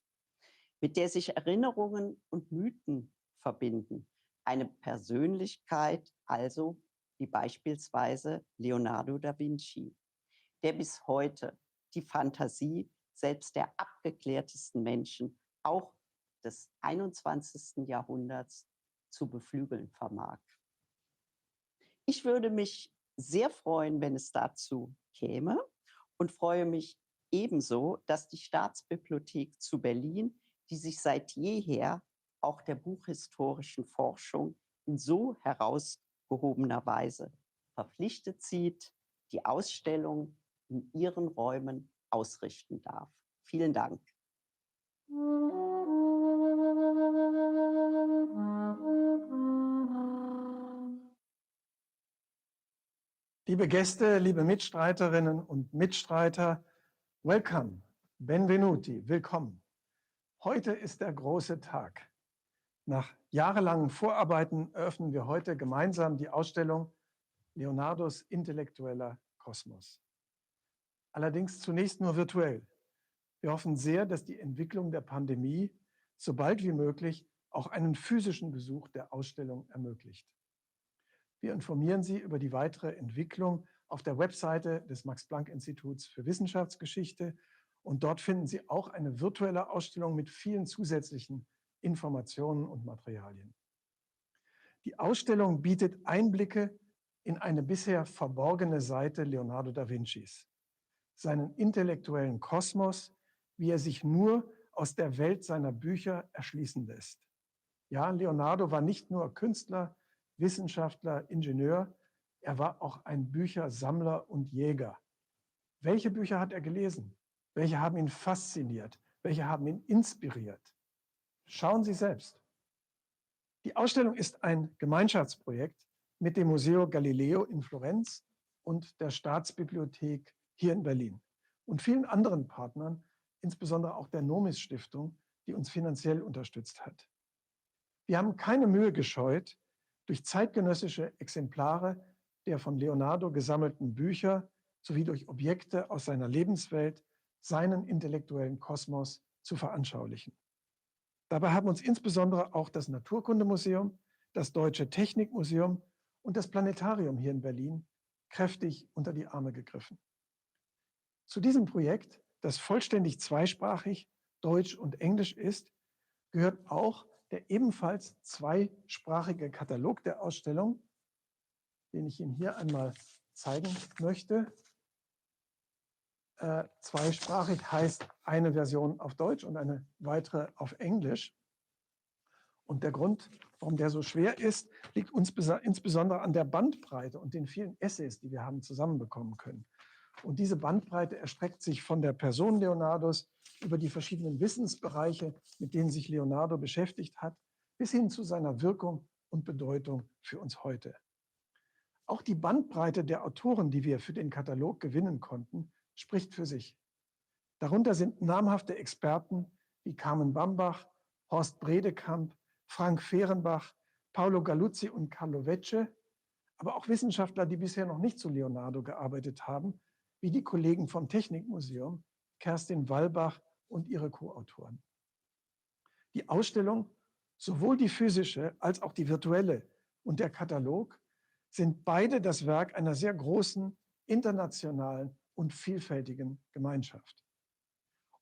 mit der sich Erinnerungen und Mythen verbinden. Eine Persönlichkeit also wie beispielsweise Leonardo da Vinci, der bis heute die Fantasie selbst der abgeklärtesten Menschen, auch des 21. Jahrhunderts, zu beflügeln vermag. Ich würde mich sehr freuen, wenn es dazu käme und freue mich ebenso, dass die Staatsbibliothek zu Berlin, die sich seit jeher auch der buchhistorischen Forschung in so herausgehobener Weise verpflichtet sieht, die Ausstellung in ihren Räumen ausrichten darf. Vielen Dank.
Liebe Gäste, liebe Mitstreiterinnen und Mitstreiter, welcome, benvenuti, willkommen. Heute ist der große Tag. Nach jahrelangen Vorarbeiten eröffnen wir heute gemeinsam die Ausstellung Leonardos intellektueller Kosmos. Allerdings zunächst nur virtuell. Wir hoffen sehr, dass die Entwicklung der Pandemie so bald wie möglich auch einen physischen Besuch der Ausstellung ermöglicht. Wir informieren Sie über die weitere Entwicklung auf der Webseite des Max-Planck-Instituts für Wissenschaftsgeschichte und dort finden Sie auch eine virtuelle Ausstellung mit vielen zusätzlichen Informationen und Materialien. Die Ausstellung bietet Einblicke in eine bisher verborgene Seite Leonardo da Vincis, seinen intellektuellen Kosmos, wie er sich nur aus der Welt seiner Bücher erschließen lässt. Ja, Leonardo war nicht nur Künstler, Wissenschaftler, Ingenieur, er war auch ein Büchersammler und Jäger. Welche Bücher hat er gelesen? Welche haben ihn fasziniert? Welche haben ihn inspiriert? Schauen Sie selbst. Die Ausstellung ist ein Gemeinschaftsprojekt mit dem Museo Galileo in Florenz und der Staatsbibliothek hier in Berlin und vielen anderen Partnern, insbesondere auch der Nomis-Stiftung, die uns finanziell unterstützt hat. Wir haben keine Mühe gescheut, durch zeitgenössische Exemplare der von Leonardo gesammelten Bücher sowie durch Objekte aus seiner Lebenswelt seinen intellektuellen Kosmos zu veranschaulichen. Dabei haben uns insbesondere auch das Naturkundemuseum, das Deutsche Technikmuseum und das Planetarium hier in Berlin kräftig unter die Arme gegriffen. Zu diesem Projekt, das vollständig zweisprachig, Deutsch und Englisch ist, gehört auch der ebenfalls zweisprachige Katalog der Ausstellung, den ich Ihnen hier einmal zeigen möchte. Zweisprachig heißt eine Version auf Deutsch und eine weitere auf Englisch. Und der Grund, warum der so schwer ist, liegt uns insbesondere an der Bandbreite und den vielen Essays, die wir haben zusammenbekommen können. Und diese Bandbreite erstreckt sich von der Person Leonardos über die verschiedenen Wissensbereiche, mit denen sich Leonardo beschäftigt hat, bis hin zu seiner Wirkung und Bedeutung für uns heute. Auch die Bandbreite der Autoren, die wir für den Katalog gewinnen konnten, spricht für sich. Darunter sind namhafte Experten wie Carmen Bambach, Horst Bredekamp, Frank Fehrenbach, Paolo Galluzzi und Carlo Vecce, aber auch Wissenschaftler, die bisher noch nicht zu Leonardo gearbeitet haben, wie die Kollegen vom Technikmuseum, Kerstin Wallbach und ihre Co-Autoren. Die Ausstellung, sowohl die physische als auch die virtuelle und der Katalog, sind beide das Werk einer sehr großen, internationalen und vielfältigen Gemeinschaft.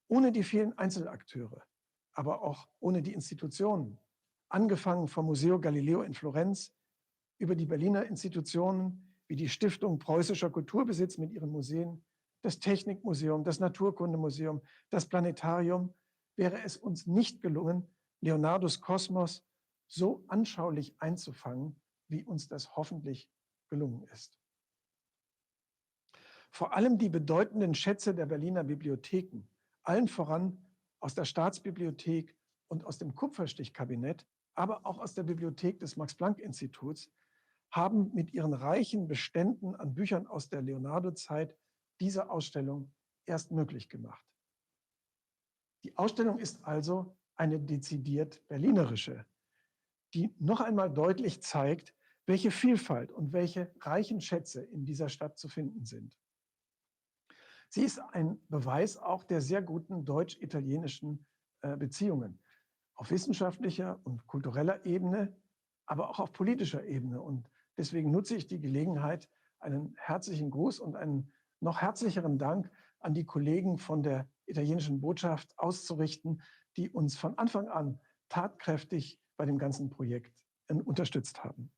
Ohne die vielen Einzelakteure, aber auch ohne die Institutionen, angefangen vom Museo Galileo in Florenz, über die Berliner Institutionen wie die Stiftung Preußischer Kulturbesitz mit ihren Museen, das Technikmuseum, das Naturkundemuseum, das Planetarium, wäre es uns nicht gelungen, Leonardos Kosmos so anschaulich einzufangen, wie uns das hoffentlich gelungen ist. Vor allem die bedeutenden Schätze der Berliner Bibliotheken, allen voran aus der Staatsbibliothek und aus dem Kupferstichkabinett, aber auch aus der Bibliothek des Max-Planck-Instituts, haben mit ihren reichen Beständen an Büchern aus der Leonardo-Zeit diese Ausstellung erst möglich gemacht. Die Ausstellung ist also eine dezidiert berlinerische, die noch einmal deutlich zeigt, welche Vielfalt und welche reichen Schätze in dieser Stadt zu finden sind. Sie ist ein Beweis auch der sehr guten deutsch-italienischen Beziehungen auf wissenschaftlicher und kultureller Ebene, aber auch auf politischer Ebene. Und deswegen nutze ich die Gelegenheit, einen herzlichen Gruß und einen noch herzlicheren Dank an die Kollegen von der Italienischen Botschaft auszurichten, die uns von Anfang an tatkräftig bei dem ganzen Projekt unterstützt haben.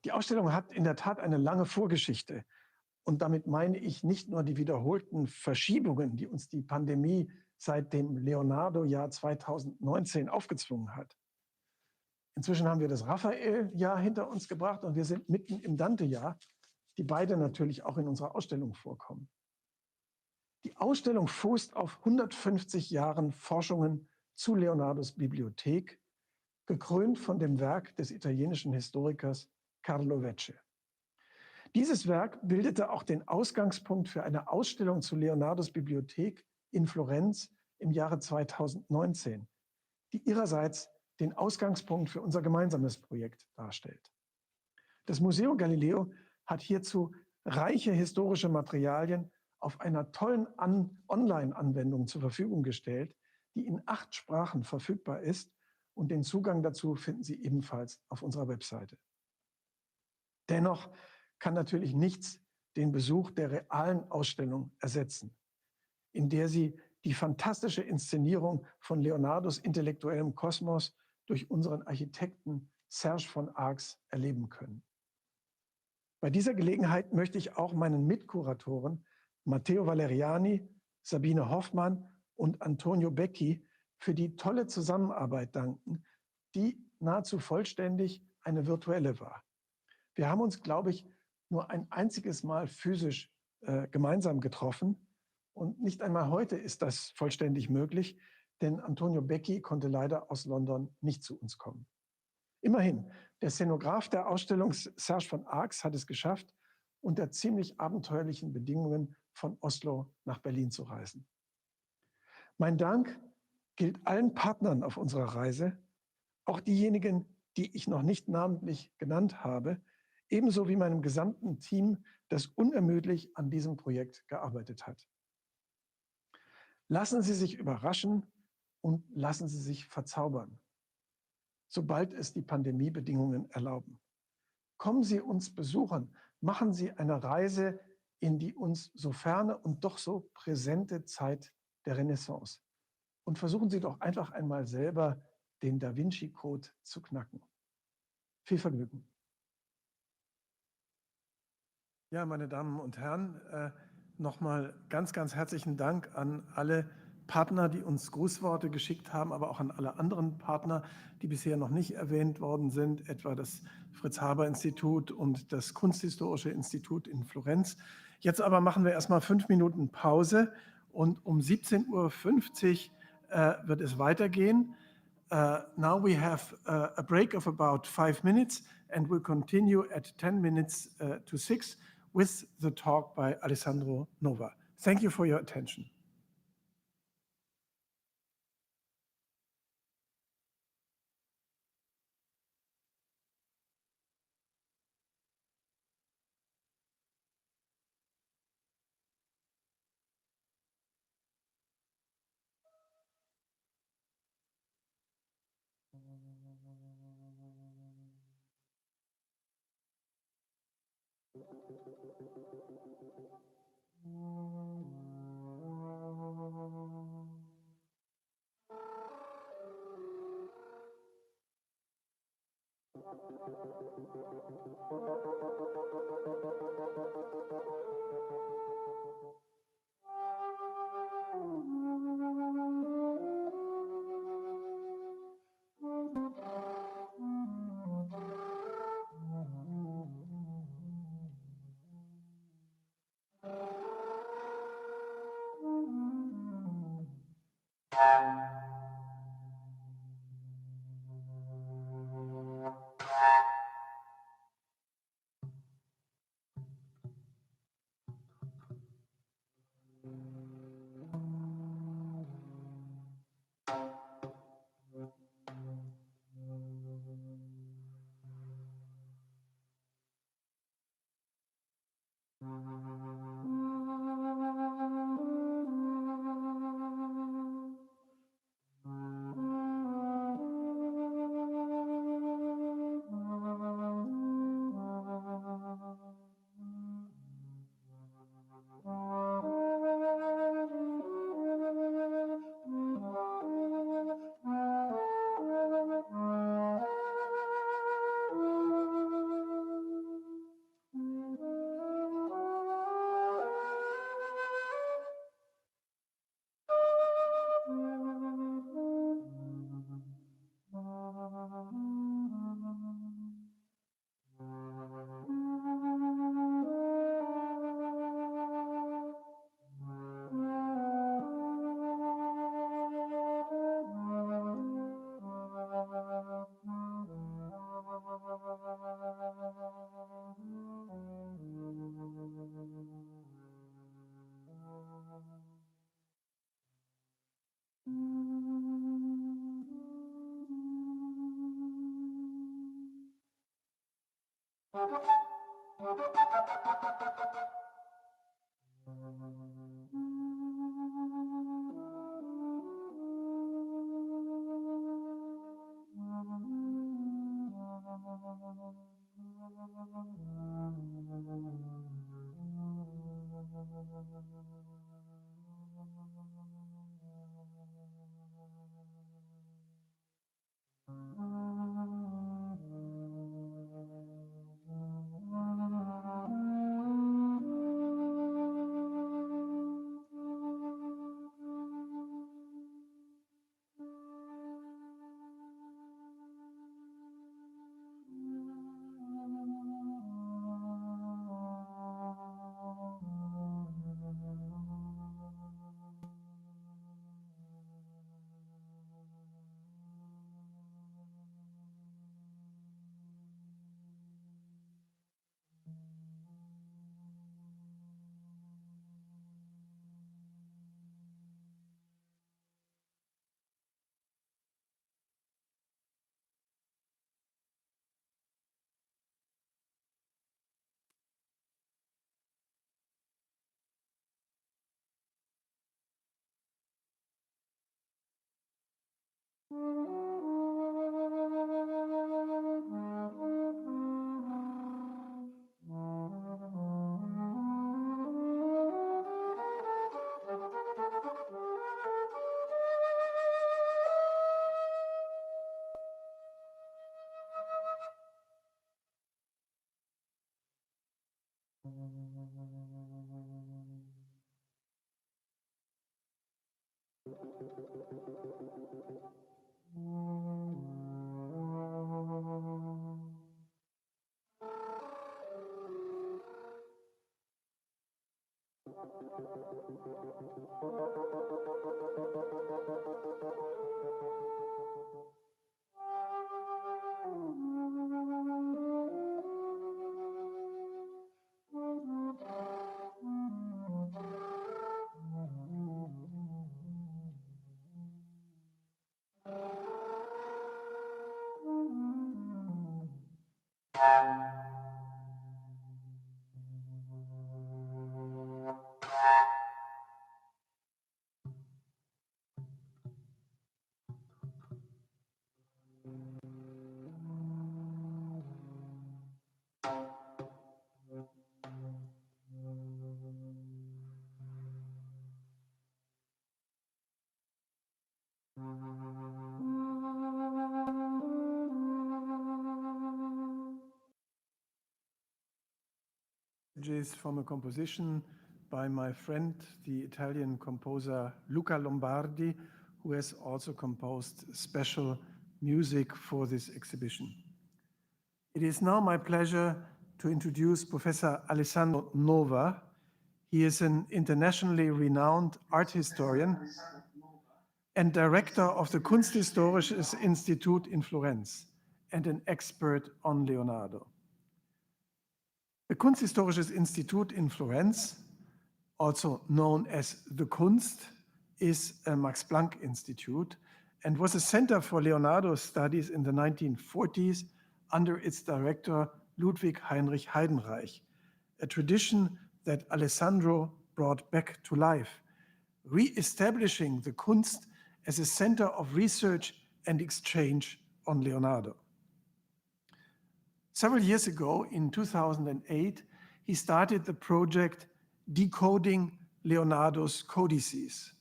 Die Ausstellung hat in der Tat eine lange Vorgeschichte. Und damit meine ich nicht nur die wiederholten Verschiebungen, die uns die Pandemie seit dem Leonardo-Jahr 2019 aufgezwungen hat. Inzwischen haben wir das Raphael-Jahr hinter uns gebracht und wir sind mitten im Dante-Jahr, die beide natürlich auch in unserer Ausstellung vorkommen. Die Ausstellung fußt auf 150 Jahren Forschungen zu Leonardos Bibliothek, gekrönt von dem Werk des italienischen Historikers Carlo Vecce. Dieses Werk bildete auch den Ausgangspunkt für eine Ausstellung zu Leonardos Bibliothek in Florenz im Jahre 2019, die ihrerseits den Ausgangspunkt für unser gemeinsames Projekt darstellt. Das Museo Galileo hat hierzu reiche historische Materialien auf einer tollen Online-Anwendung zur Verfügung gestellt, die in 8 Sprachen verfügbar ist, und den Zugang dazu finden Sie ebenfalls auf unserer Webseite. Dennoch kann natürlich nichts den Besuch der realen Ausstellung ersetzen, in der Sie die fantastische Inszenierung von Leonardos intellektuellem Kosmos durch unseren Architekten Serge von Arx erleben können. Bei dieser Gelegenheit möchte ich auch meinen Mitkuratoren Matteo Valeriani, Sabine Hoffmann und Antonio Becchi für die tolle Zusammenarbeit danken, die nahezu vollständig eine virtuelle war. Wir haben uns, glaube ich, nur ein einziges Mal physisch gemeinsam getroffen und nicht einmal heute ist das vollständig möglich, denn Antonio Becchi konnte leider aus London nicht zu uns kommen. Immerhin, der Szenograf der Ausstellung Serge von Arx hat es geschafft, unter ziemlich abenteuerlichen Bedingungen von Oslo nach Berlin zu reisen. Mein Dank gilt allen Partnern auf unserer Reise, auch diejenigen, die ich noch nicht namentlich genannt habe, ebenso wie meinem gesamten Team, das unermüdlich an diesem Projekt gearbeitet hat. Lassen Sie sich überraschen und lassen Sie sich verzaubern, sobald es die Pandemiebedingungen erlauben. Kommen Sie uns besuchen, machen Sie eine Reise in die uns so ferne und doch so präsente Zeit der Renaissance. Und versuchen Sie doch einfach einmal selber den Da Vinci-Code zu knacken. Viel Vergnügen. Ja, meine Damen und Herren, nochmal ganz, ganz herzlichen Dank an alle Partner, die uns Grußworte geschickt haben, aber auch an alle anderen Partner, die bisher noch nicht erwähnt worden sind, etwa das Fritz-Haber-Institut und das Kunsthistorische Institut in Florenz. Jetzt aber machen wir erstmal 5 Minuten Pause und um 17:50 Uhr wird es weitergehen. Now we have a break of about 5 minutes and we'll continue at 10 minutes to 6 with the talk by Alessandro Nova. Thank you for your attention. From a composition by my friend, the Italian composer Luca Lombardi, who has also composed special music for this exhibition. It is now my pleasure to introduce Professor Alessandro Nova. He is an internationally renowned art historian and director of the Kunsthistorisches Institut in Florence and an expert on Leonardo. The Kunsthistorisches Institut in Florence, also known as the Kunst, is a Max-Planck-Institut and was a center for Leonardo studies in the 1940s under its director Ludwig Heinrich Heidenreich, a tradition that Alessandro brought back to life, re-establishing the Kunst as a center of research and exchange on Leonardo. Several years ago, in 2008, he started the project Decoding Leonardo's Codices,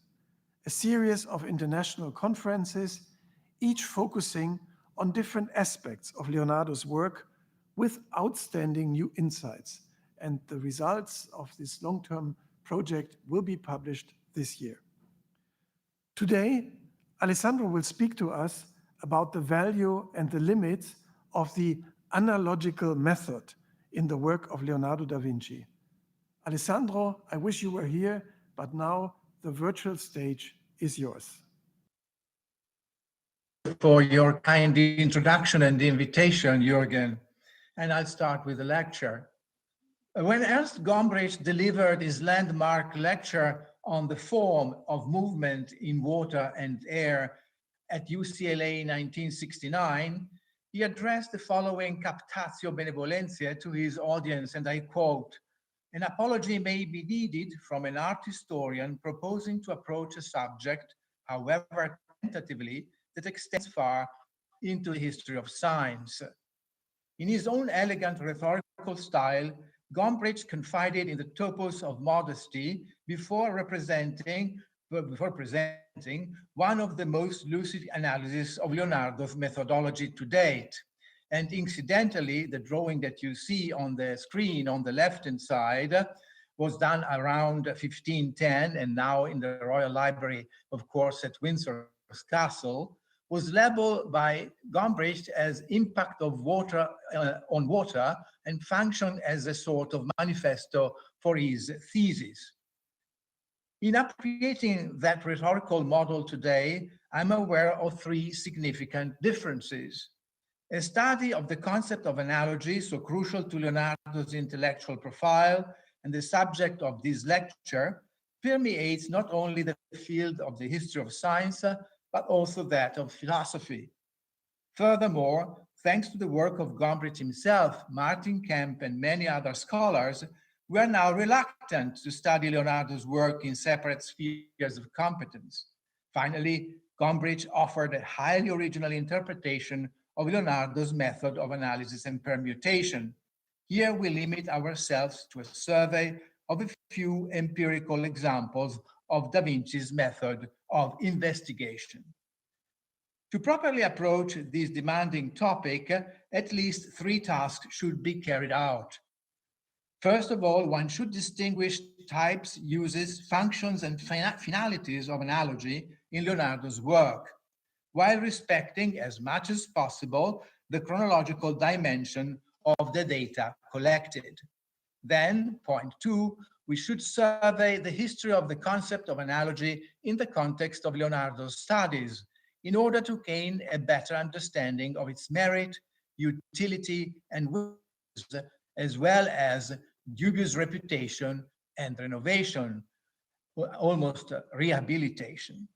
a series of international conferences, each focusing on different aspects of Leonardo's work with outstanding new insights. And the results of this long-term project will be published this year. Today, Alessandro will speak to us about the value and the limits of the analogical method in the work of Leonardo da Vinci. Alessandro, I wish you were here, but now the virtual stage is yours.
For your kind introduction and invitation, Jürgen. And I'll start with the lecture. When Ernst Gombrich delivered his landmark lecture on the form of movement in water and air at UCLA in 1969, he addressed the following captatio benevolentiae to his audience, and I quote, "An apology may be needed from an art historian proposing to approach a subject, however tentatively, that extends far into the history of science." In his own elegant rhetorical style, Gombrich confided in the topos of modesty before presenting one of the most lucid analyses of Leonardo's methodology to date. And incidentally, the drawing that you see on the screen on the left-hand side was done around 1510, and now in the Royal Library, of course, at Windsor Castle, was labeled by Gombrich as impact of water on water and functioned as a sort of manifesto for his thesis. In appreciating that rhetorical model today, I'm aware of three significant differences. A study of the concept of analogy, so crucial to Leonardo's intellectual profile and the subject of this lecture, permeates not only the field of the history of science, but also that of philosophy. Furthermore, thanks to the work of Gombrich himself, Martin Kemp, and many other scholars, we are now reluctant to study Leonardo's work in separate spheres of competence. Finally, Gombrich offered a highly original interpretation of Leonardo's method of analysis and permutation. Here we limit ourselves to a survey of a few empirical examples of Da Vinci's method of investigation. To properly approach this demanding topic, at least three tasks should be carried out. First of all, one should distinguish types, uses, functions, and finalities of analogy in Leonardo's work, while respecting as much as possible the chronological dimension of the data collected. Then, point two, we should survey the history of the concept of analogy in the context of Leonardo's studies in order to gain a better understanding of its merit, utility, and use, as well as dubious reputation and renovation, almost rehabilitation.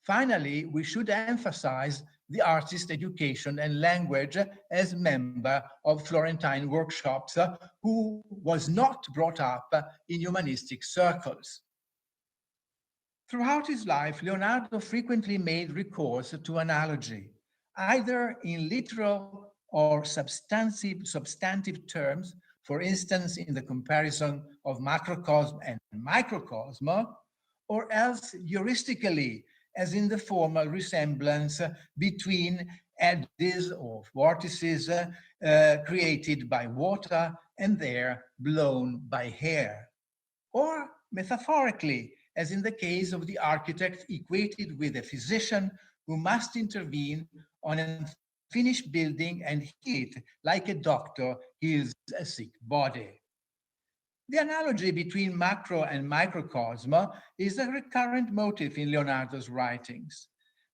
Finally, we should emphasize the artist education and language as member of Florentine workshops who was not brought up in humanistic circles. Throughout his life, Leonardo frequently made recourse to analogy, either in literal or substantive terms, for instance, in the comparison of macrocosm and microcosm, or else heuristically, as in the formal resemblance between eddies or vortices created by water and air blown by hair. Or metaphorically, as in the case of the architect equated with a physician who must intervene on a finished building and heal it like a doctor heals a sick body. The analogy between macro and microcosm is a recurrent motif in Leonardo's writings.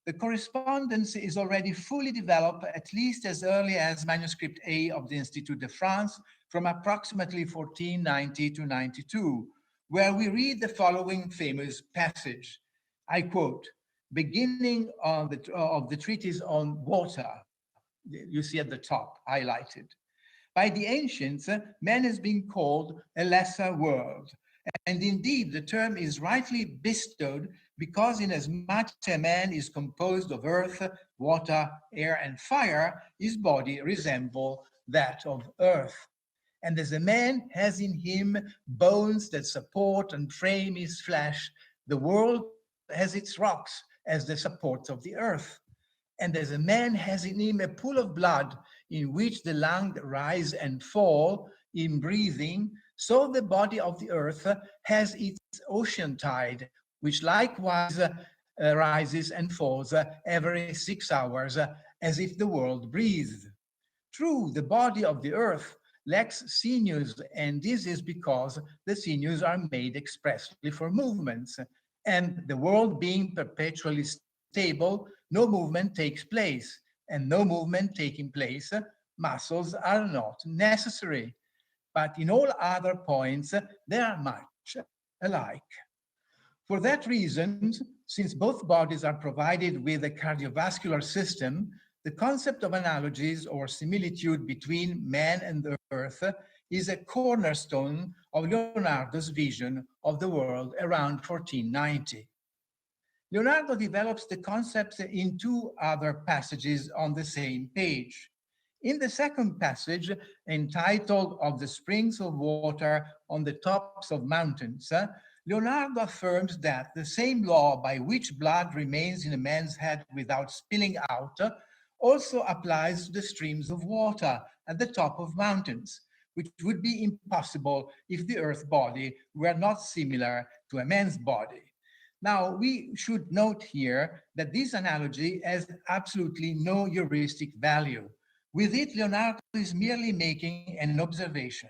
The correspondence is already fully developed at least as early as manuscript A of the Institut de France from approximately 1490 to 92, where we read the following famous passage. I quote, beginning of the treatise on water, you see at the top, highlighted. By the ancients, man has been called a lesser world. And indeed, the term is rightly bestowed because inasmuch as a man is composed of earth, water, air, and fire, his body resembles that of earth. And as a man has in him bones that support and frame his flesh, the world has its rocks as the supports of the earth. And as a man has in him a pool of blood in which the lungs rise and fall in breathing, so the body of the earth has its ocean tide, which likewise rises and falls every 6 hours, as if the world breathed. True, the body of the earth lacks sinews, and this is because the sinews are made expressly for movements, and the world being perpetually stable, no movement takes place, and no movement taking place, muscles are not necessary. But in all other points, they are much alike. For that reason, since both bodies are provided with a cardiovascular system, The concept of analogies or similitude between man and the earth is a cornerstone of Leonardo's vision of the world around 1490. Leonardo develops the concepts in two other passages on the same page. In the second passage, entitled Of the Springs of Water on the Tops of Mountains, Leonardo affirms that the same law by which blood remains in a man's head without spilling out also applies to the streams of water at the top of mountains, which would be impossible if the earth body were not similar to a man's body. Now, we should note here that this analogy has absolutely no heuristic value. With it, Leonardo is merely making an observation.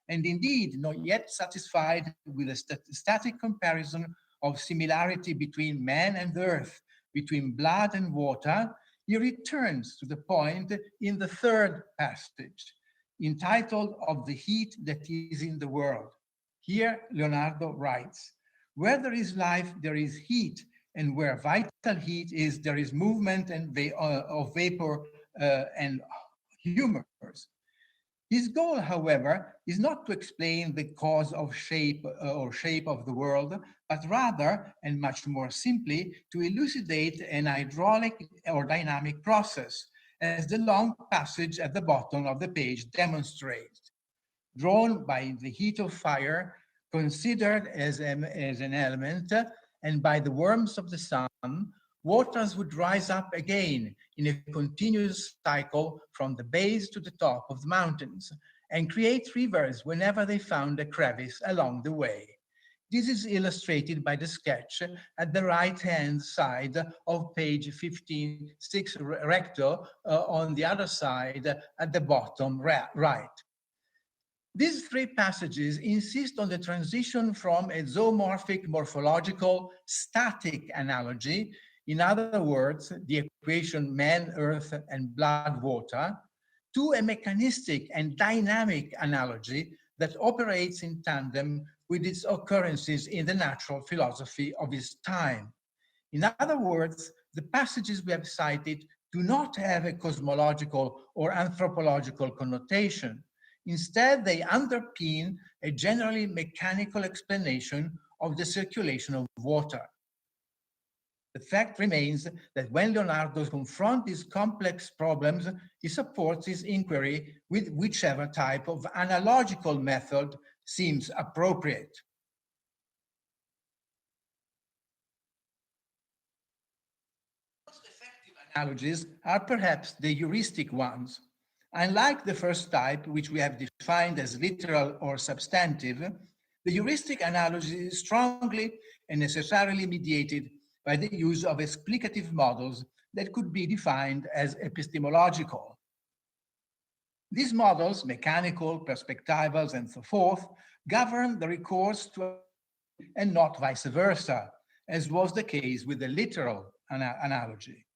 And indeed, not yet satisfied with a static comparison of similarity between man and earth, between blood and water, he returns to the point in the third passage, entitled Of the Heat That Is in the World. Here, Leonardo writes, where there is life, there is heat, and where vital heat is, there is movement and of vapor and humors. His goal, however, is not to explain the cause of shape of the world, but rather, and much more simply, to elucidate an hydraulic or dynamic process, as the long passage at the bottom of the page demonstrates. Drawn by the heat of fire, considered as an element, and by the warmth of the sun, waters would rise up again in a continuous cycle from the base to the top of the mountains and create rivers whenever they found a crevice along the way. This is illustrated by the sketch at the right-hand side of page 15, 6 recto, on the other side at the bottom right. These three passages insist on the transition from a zoomorphic morphological static analogy, in other words, the equation man, earth, and blood, water, to a mechanistic and dynamic analogy that operates in tandem with its occurrences in the natural philosophy of his time. In other words, the passages we have cited do not have a cosmological or anthropological connotation. Instead, they underpin a generally mechanical explanation of the circulation of water. The fact remains that when Leonardo confronts these complex problems, he supports his inquiry with whichever type of analogical method seems appropriate. Most effective analogies are perhaps the heuristic ones. Unlike the first type, which we have defined as literal or substantive, the heuristic analogy is strongly and necessarily mediated by the use of explicative models that could be defined as epistemological. These models, mechanical, perspectivals, and so forth, govern the recourse to and not vice versa, as was the case with the literal analogy.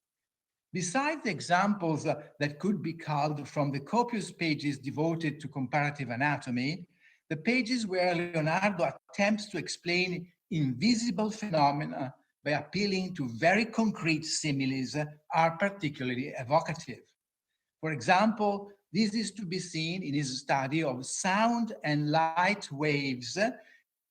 Besides the examples that could be culled from the copious pages devoted to comparative anatomy, the pages where Leonardo attempts to explain invisible phenomena by appealing to very concrete similes are particularly evocative. For example, this is to be seen in his study of sound and light waves,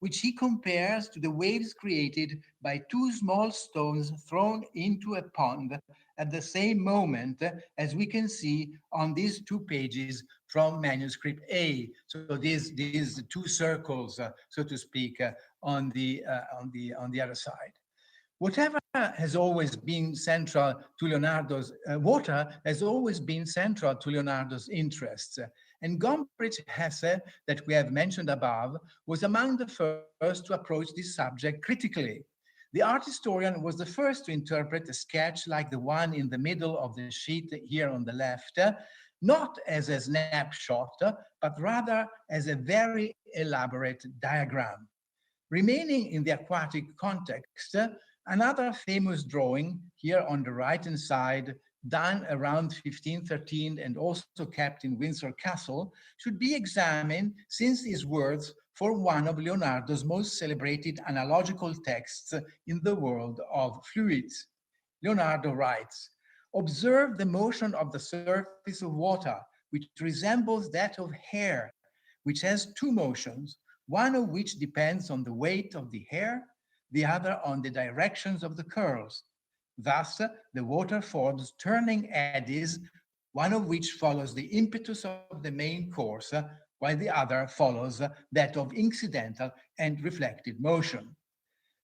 which he compares to the waves created by two small stones thrown into a pond at the same moment, as we can see on these two pages from manuscript A. So these two circles, so to speak, on the other side. Whatever has always been central to Leonardo's water has always been central to Leonardo's interests. And Gombrich Hesse, that we have mentioned above, was among the first to approach this subject critically. The art historian was the first to interpret a sketch like the one in the middle of the sheet here on the left, not as a snapshot, but rather as a very elaborate diagram. Remaining in the aquatic context, another famous drawing here on the right-hand side, done around 1513 and also kept in Windsor Castle, should be examined since his words form one of Leonardo's most celebrated analogical texts in the world of fluids. Leonardo writes, Observe the motion of the surface of water, which resembles that of hair, which has two motions, one of which depends on the weight of the hair, the other on the directions of the curls. Thus, the water forms turning eddies, one of which follows the impetus of the main course, while the other follows that of incidental and reflected motion.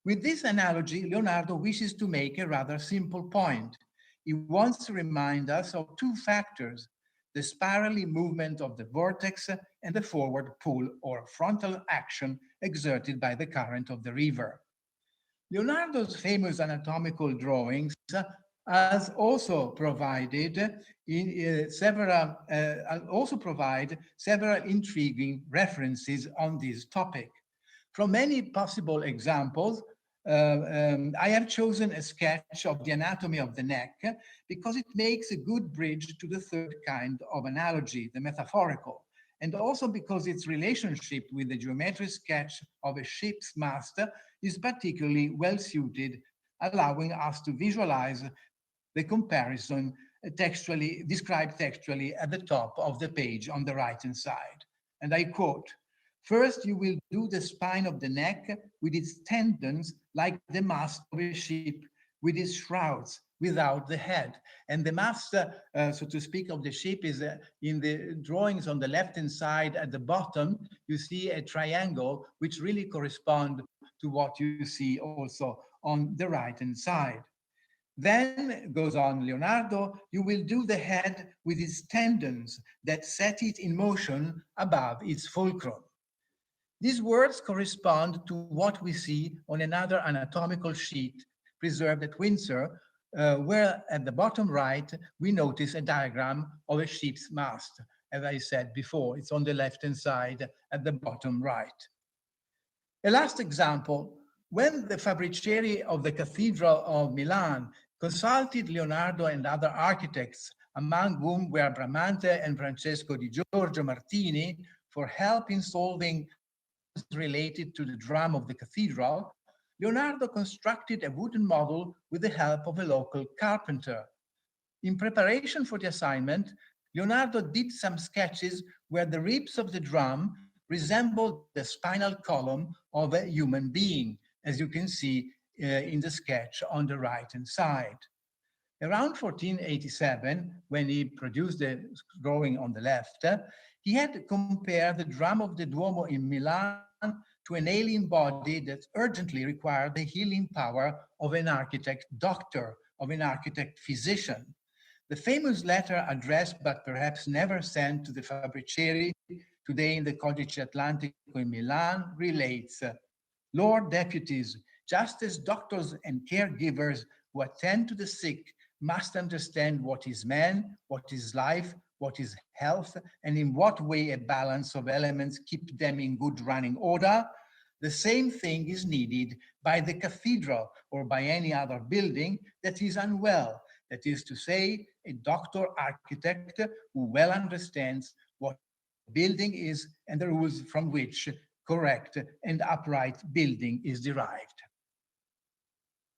With this analogy, Leonardo wishes to make a rather simple point. He wants to remind us of two factors: the spirally movement of the vortex and the forward pull or frontal action exerted by the current of the river. Leonardo's famous anatomical drawings has also provided several intriguing references on this topic. From many possible examples, I have chosen a sketch of the anatomy of the neck because it makes a good bridge to the third kind of analogy, the metaphorical, and also because its relationship with the geometric sketch of a ship's mast is particularly well suited, allowing us to visualize the comparison described textually at the top of the page on the right-hand side. And I quote, "First, you will do the spine of the neck with its tendons like the mast of a ship with its shrouds without the head." And the mast, so to speak, of the ship is in the drawings on the left-hand side at the bottom, you see a triangle which really corresponds to what you see also on the right-hand side. Then, goes on Leonardo, you will do the head with its tendons that set it in motion above its fulcrum. These words correspond to what we see on another anatomical sheet preserved at Windsor, where at the bottom right, we notice a diagram of a ship's mast. As I said before, it's on the left-hand side at the bottom right. A last example, when the Fabbricieri of the Cathedral of Milan consulted Leonardo and other architects, among whom were Bramante and Francesco di Giorgio Martini, for help in solving related to the drum of the cathedral, Leonardo constructed a wooden model with the help of a local carpenter. In preparation for the assignment, Leonardo did some sketches where the ribs of the drum resembled the spinal column of a human being, as you can see in the sketch on the right-hand side. Around 1487, when he produced the drawing on the left, he had to compare the drum of the Duomo in Milan to an alien body that urgently required the healing power of an architect doctor, of an architect physician. The famous letter addressed but perhaps never sent to the Fabbricieri, today in the Codice Atlantico in Milan, relates, "Lord deputies, just as doctors and caregivers who attend to the sick must understand what is man, what is life, what is health, and in what way a balance of elements keep them in good running order, the same thing is needed by the cathedral or by any other building that is unwell, that is to say, a doctor architect who well understands what building is and the rules from which correct and upright building is derived."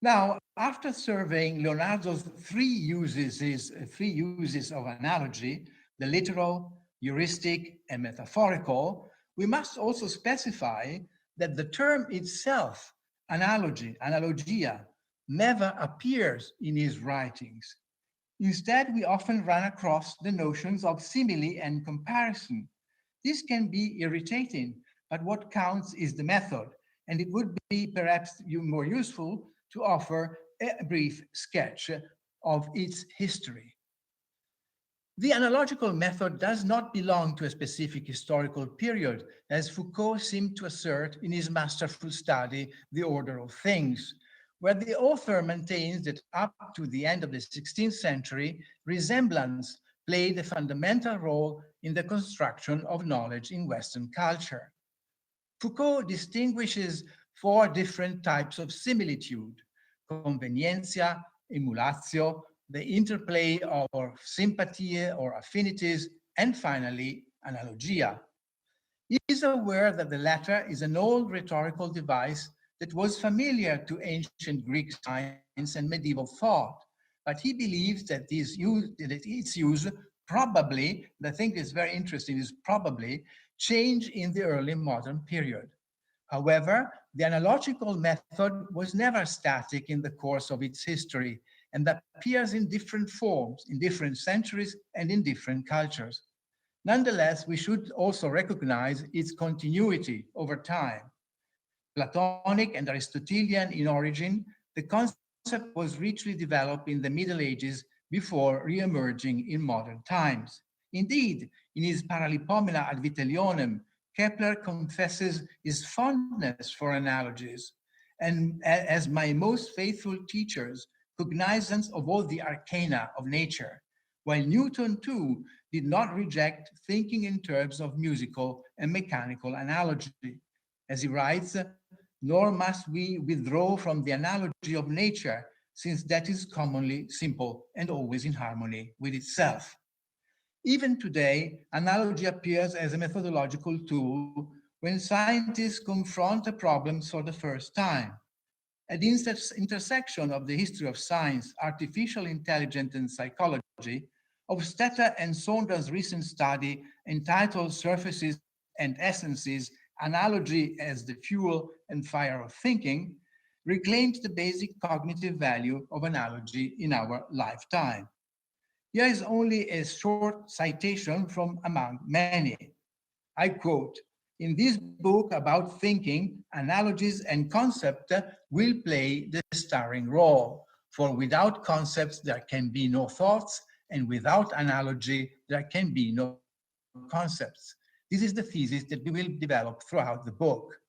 Now, after surveying Leonardo's three uses of analogy, the literal, heuristic, and metaphorical, we must also specify that the term itself, analogy, analogia, never appears in his writings. Instead, we often run across the notions of simile and comparison. This can be irritating, but what counts is the method, and it would be perhaps more useful to offer a brief sketch of its history. The analogical method does not belong to a specific historical period, as Foucault seemed to assert in his masterful study, The Order of Things, where the author maintains that up to the end of the 16th century, resemblance played a fundamental role in the construction of knowledge in Western culture. Foucault distinguishes four different types of similitude: conveniencia, emulatio, the interplay of sympathy or affinities, and finally, analogia. He is aware that the latter is an old rhetorical device that was familiar to ancient Greek science and medieval thought, but he believes that its use probably, and I think it's very interesting, is probably changed in the early modern period. However, the analogical method was never static in the course of its history and appears in different forms, in different centuries and in different cultures. Nonetheless, we should also recognize its continuity over time. Platonic and Aristotelian in origin, the concept was richly developed in the Middle Ages before re-emerging in modern times. Indeed, in his Paralipomena ad Vitellionem, Kepler confesses his fondness for analogies, and as my most faithful teachers, cognizance of all the arcana of nature, while Newton too did not reject thinking in terms of musical and mechanical analogy. As he writes, nor must we withdraw from the analogy of nature, since that is commonly simple and always in harmony with itself. Even today, analogy appears as a methodological tool when scientists confront a problem for the first time. At the intersection of the history of science, artificial intelligence, and psychology, Hofstadter and Saunders' recent study entitled Surfaces and Essences, Analogy as the Fuel and Fire of Thinking, reclaimed the basic cognitive value of analogy in our lifetime. Here is only a short citation from among many. I quote, "In this book about thinking, analogies and concept will play the starring role, for without concepts there can be no thoughts, and without analogy there can be no concepts." This is the thesis that we will develop throughout the book.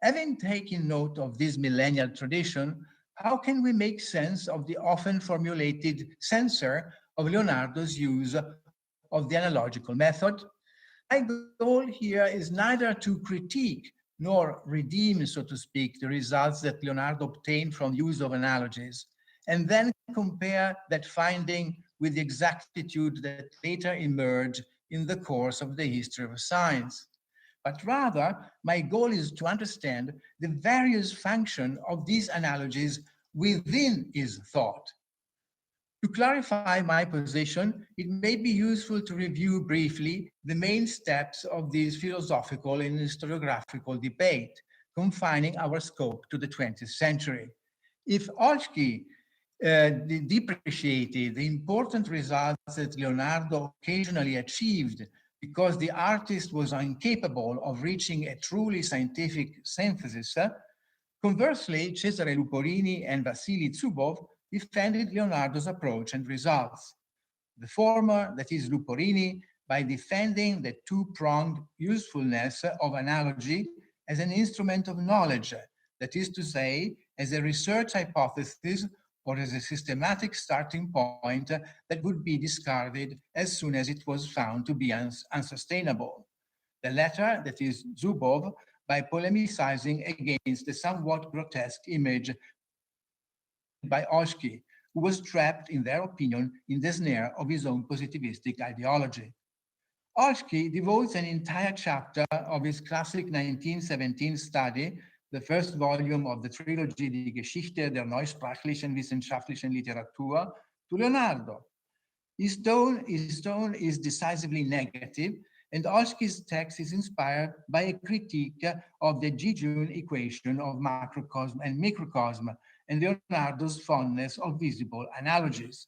Having taken note of this millennial tradition, how can we make sense of the often formulated censor of Leonardo's use of the analogical method? My goal here is neither to critique nor redeem, so to speak, the results that Leonardo obtained from use of analogies, and then compare that finding with the exactitude that later emerged in the course of the history of science. But rather, my goal is to understand the various functions of these analogies within his thought. To clarify my position, it may be useful to review briefly the main steps of this philosophical and historiographical debate, confining our scope to the 20th century. If Olszki depreciated the important results that Leonardo occasionally achieved because the artist was incapable of reaching a truly scientific synthesis, conversely, Cesare Luporini and Vassili Zubov defended Leonardo's approach and results. The former, that is Luporini, by defending the two-pronged usefulness of analogy as an instrument of knowledge, that is to say, as a research hypothesis or as a systematic starting point that would be discarded as soon as it was found to be unsustainable. The latter, that is Zubov, by polemicizing against the somewhat grotesque image by Olszki, who was trapped, in their opinion, in the snare of his own positivistic ideology. Olszki devotes an entire chapter of his classic 1917 study, the first volume of the trilogy Die Geschichte der neusprachlichen wissenschaftlichen Literatur, to Leonardo. His tone is decisively negative, and Olszki's text is inspired by a critique of the Jejune equation of macrocosm and microcosm, and Leonardo's fondness of visible analogies.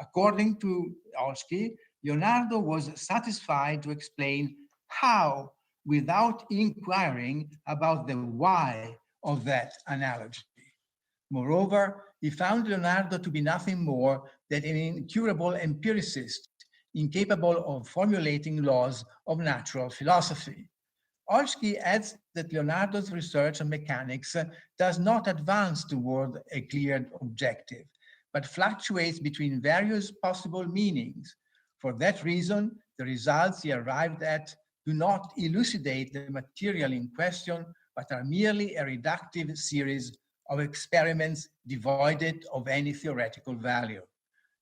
According to Olszki, Leonardo was satisfied to explain how without inquiring about the why of that analogy. Moreover, he found Leonardo to be nothing more than an incurable empiricist, incapable of formulating laws of natural philosophy. Olszki adds that Leonardo's research on mechanics does not advance toward a clear objective, but fluctuates between various possible meanings. For that reason, the results he arrived at do not elucidate the material in question, but are merely a reductive series of experiments devoid of any theoretical value.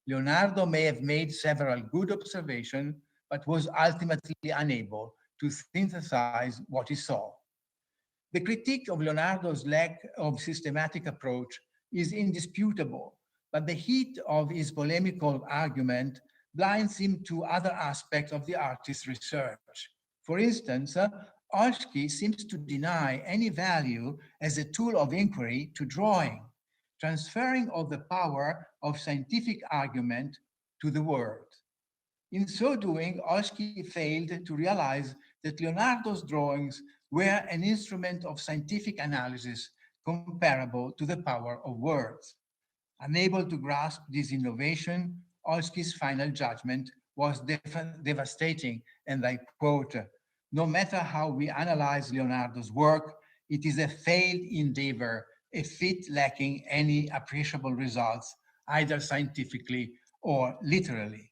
Leonardo may have made several good observations, but was ultimately unable to synthesize what he saw. The critique of Leonardo's lack of systematic approach is indisputable, but the heat of his polemical argument blinds him to other aspects of the artist's research. For instance, Olszki seems to deny any value as a tool of inquiry to drawing, transferring all the power of scientific argument to the world. In so doing, Olszki failed to realize that Leonardo's drawings were an instrument of scientific analysis comparable to the power of words. Unable to grasp this innovation, Olszki's final judgment was devastating, and I quote, "No matter how we analyze Leonardo's work, it is a failed endeavor, a feat lacking any appreciable results, either scientifically or literally."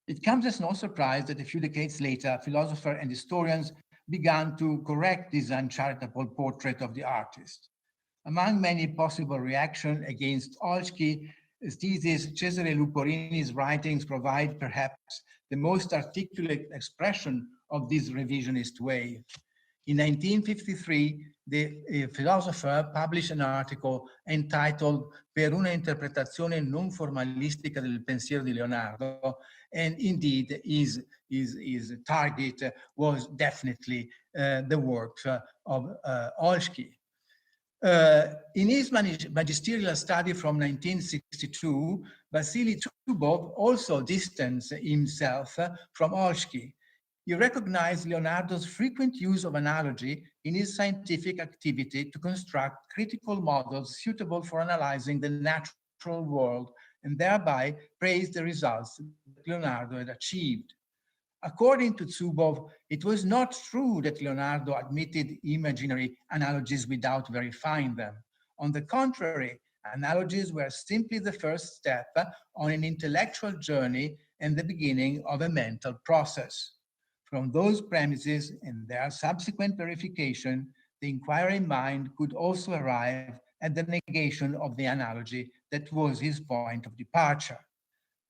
It comes as no surprise that a few decades later, philosophers and historians began to correct this uncharitable portrait of the artist. Among many possible reactions against Olszki's thesis, Cesare Luporini's writings provide perhaps the most articulate expression of this revisionist wave. In 1953, the philosopher published an article entitled "Per una interpretazione non formalistica del pensiero di Leonardo," and indeed his target was definitely the works of Olszki. In his magisterial study from 1962, Vasily Zubov also distanced himself from Olszki. He recognized Leonardo's frequent use of analogy in his scientific activity to construct critical models suitable for analyzing the natural world, and thereby praised the results that Leonardo had achieved. According to Zubov, it was not true that Leonardo admitted imaginary analogies without verifying them. On the contrary, analogies were simply the first step on an intellectual journey and the beginning of a mental process. From those premises and their subsequent verification, the inquiring mind could also arrive at the negation of the analogy that was his point of departure.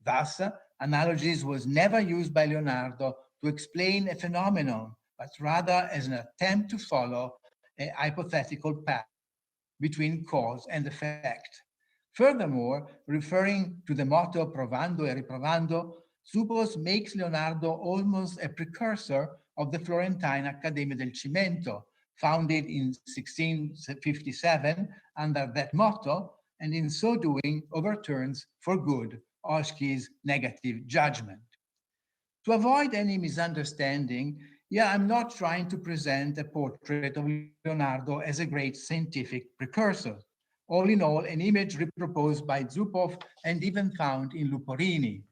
Thus, analogies was never used by Leonardo to explain a phenomenon, but rather as an attempt to follow a hypothetical path between cause and effect. Furthermore, referring to the motto "Provando e riprovando," Zubov makes Leonardo almost a precursor of the Florentine Accademia del Cimento, founded in 1657 under that motto, and in so doing overturns for good Olszki's negative judgment. To avoid any misunderstanding, I'm not trying to present a portrait of Leonardo as a great scientific precursor. All in all, an image reproposed by Zubov and even found in Luporini,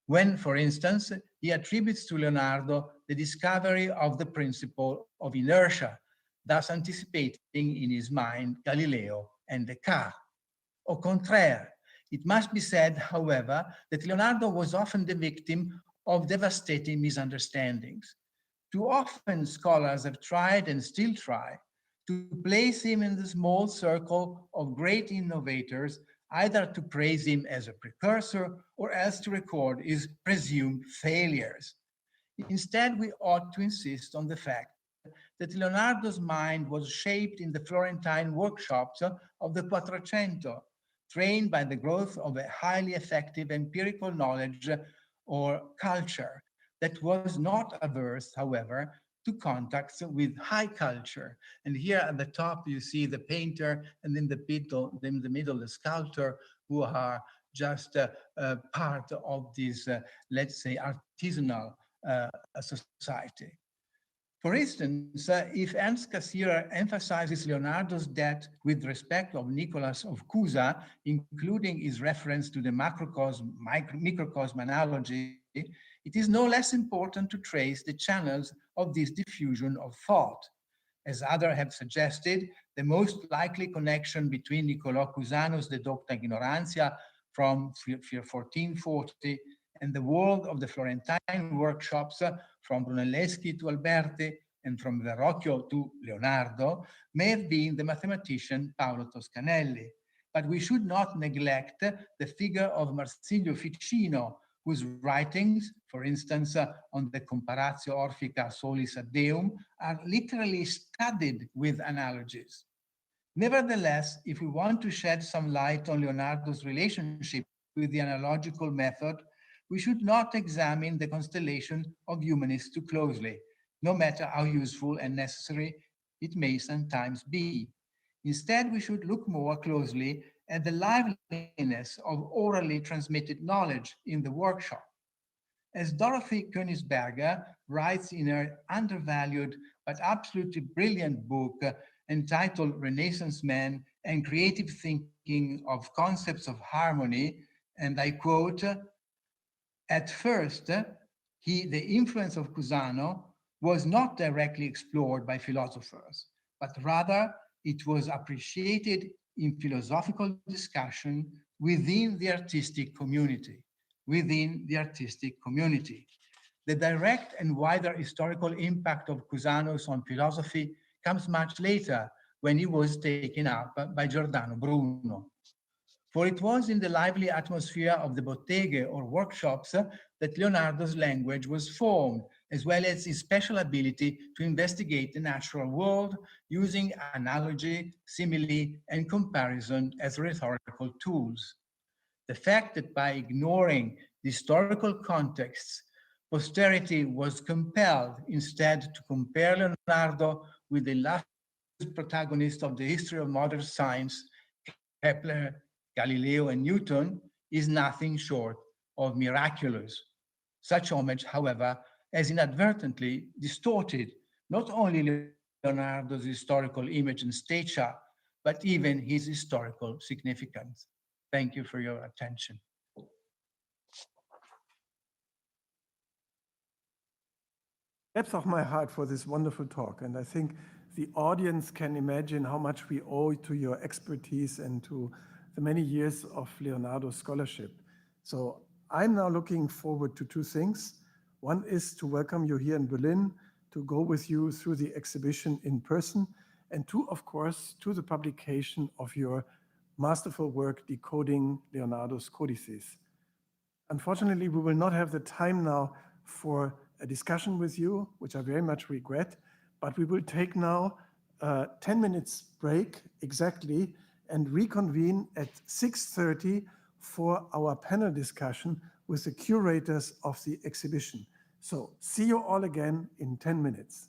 when, for instance, he attributes to Leonardo the discovery of the principle of inertia, thus anticipating in his mind Galileo and Descartes. Au contraire, it must be said, however, that Leonardo was often the victim of devastating misunderstandings. Too often scholars have tried and still try to place him in the small circle of great innovators, either to praise him as a precursor or else to record his presumed failures. Instead, we ought to insist on the fact that Leonardo's mind was shaped in the Florentine workshops of the Quattrocento, trained by the growth of a highly effective empirical knowledge or culture that was not averse, however, to contacts with high culture. And here at the top, you see the painter, and in the middle, the sculptor, who are just part of this, let's say, artisanal society. For instance, if Ernst Cassirer emphasizes Leonardo's debt with respect of Nicholas of Cusa, including his reference to the microcosm analogy, it is no less important to trace the channels of this diffusion of thought. As others have suggested, the most likely connection between Niccolò Cusano's De Docta Ignorantia from 1440 and the world of the Florentine workshops from Brunelleschi to Alberti and from Verrocchio to Leonardo may have been the mathematician Paolo Toscanelli. But we should not neglect the figure of Marsilio Ficino, whose writings, for instance, on the Comparatio Orfica Solis ad Deum, are literally studied with analogies. Nevertheless, if we want to shed some light on Leonardo's relationship with the analogical method, we should not examine the constellation of humanists too closely, no matter how useful and necessary it may sometimes be. Instead, we should look more closely at the liveliness of orally transmitted knowledge in the workshop. As Dorothy Königsberger writes in her undervalued but absolutely brilliant book entitled Renaissance Men and Creative Thinking of Concepts of Harmony, and I quote, "At first, the influence of Cusano was not directly explored by philosophers, but rather it was appreciated in philosophical discussion within the artistic community. The direct and wider historical impact of Cusanos on philosophy comes much later, when he was taken up by Giordano Bruno. For it was in the lively atmosphere of the botteghe or workshops that Leonardo's language was formed, as well as his special ability to investigate the natural world using analogy, simile, and comparison as rhetorical tools. The fact that by ignoring the historical contexts, posterity was compelled instead to compare Leonardo with the illustrious protagonist of the history of modern science, Kepler, Galileo, and Newton, is nothing short of miraculous. Such homage, however, has inadvertently distorted not only Leonardo's historical image and stature, but even his historical significance. Thank you for your attention.
Depth of my heart for this wonderful talk, and I think the audience can imagine how much we owe to your expertise and to the many years of Leonardo's scholarship. So I'm now looking forward to two things. One is to welcome you here in Berlin, to go with you through the exhibition in person, and two, of course, to the publication of your masterful work, Decoding Leonardo's Codices. Unfortunately, we will not have the time now for a discussion with you, which I very much regret, but we will take now a 10 minutes break exactly and reconvene at 6:30 for our panel discussion with the curators of the exhibition. So see you all again in 10 minutes.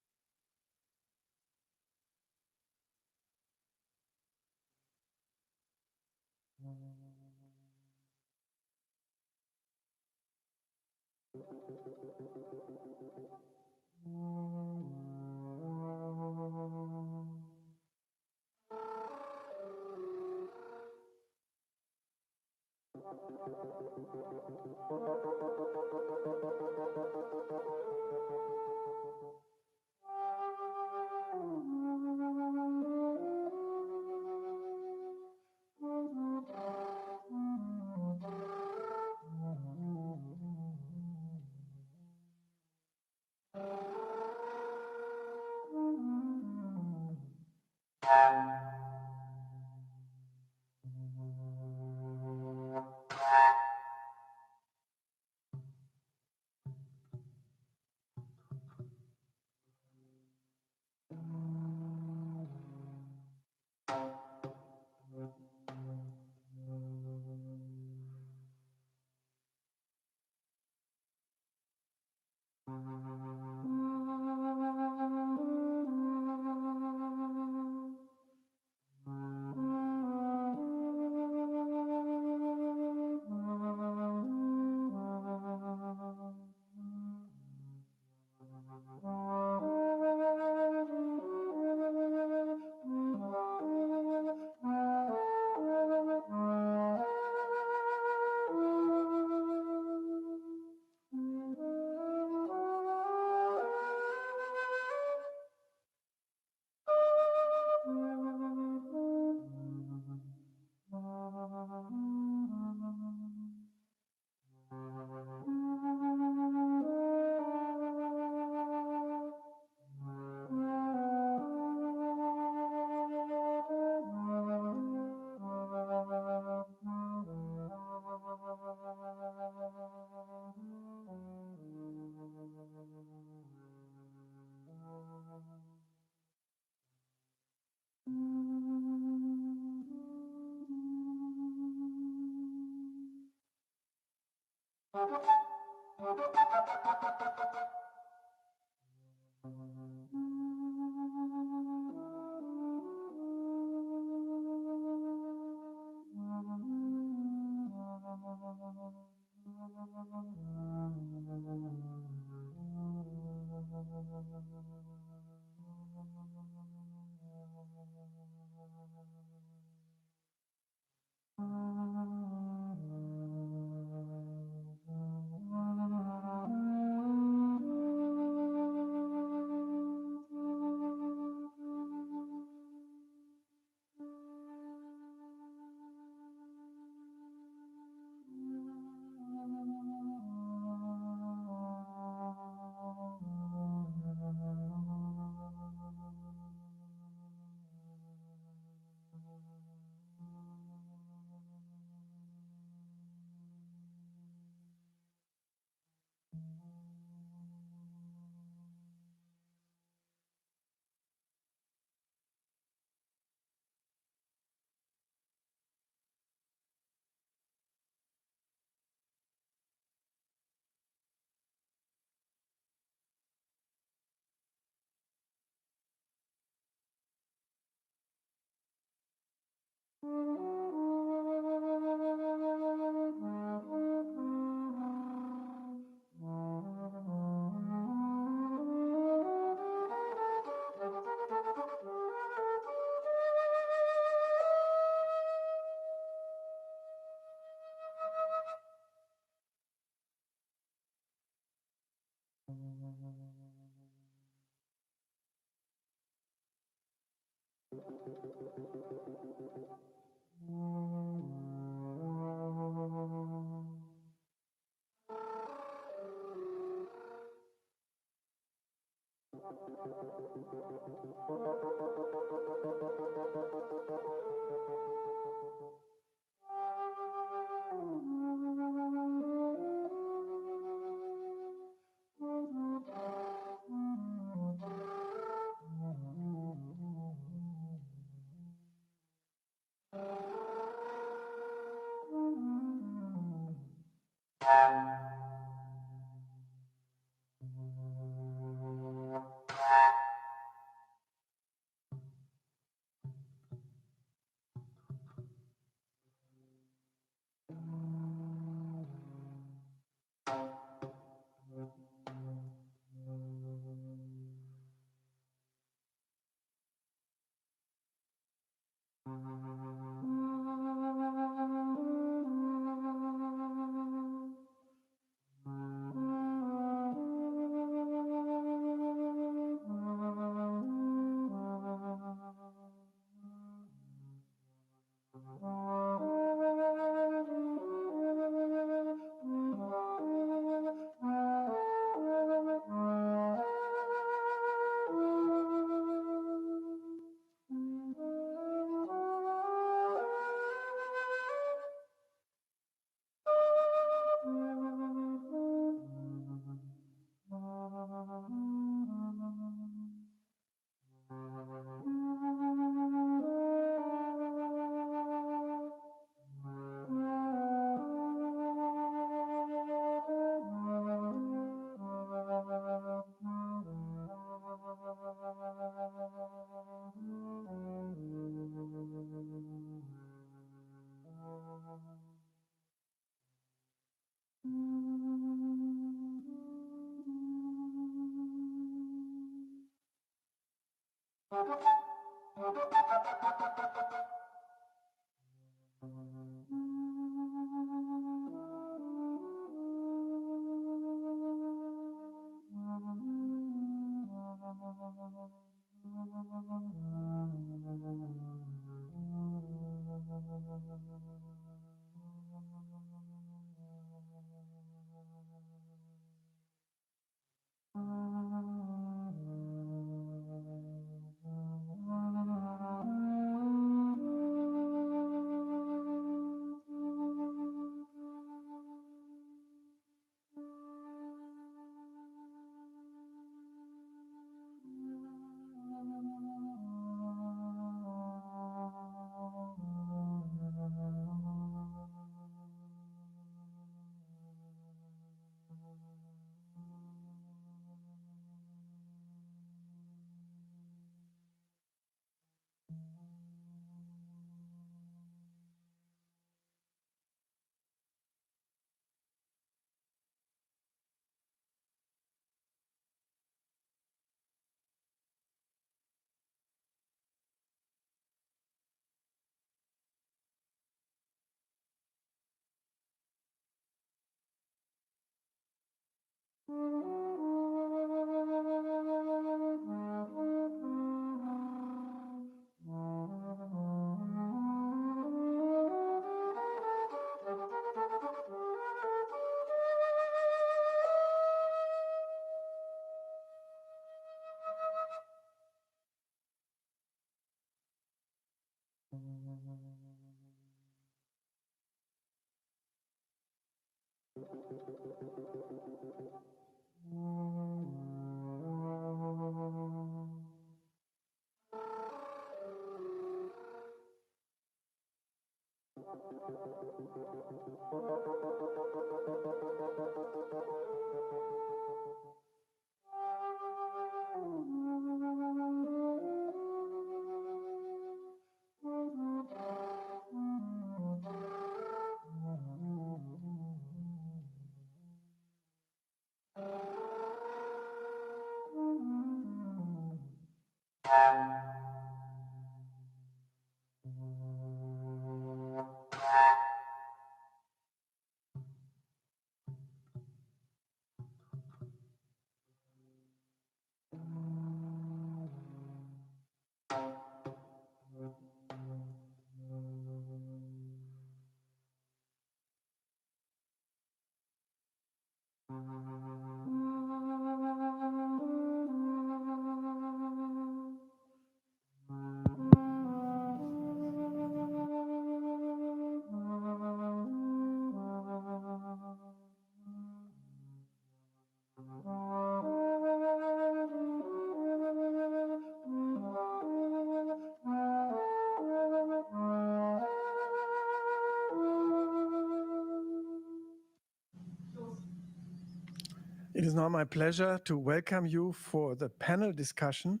It is now my pleasure to welcome you for the panel discussion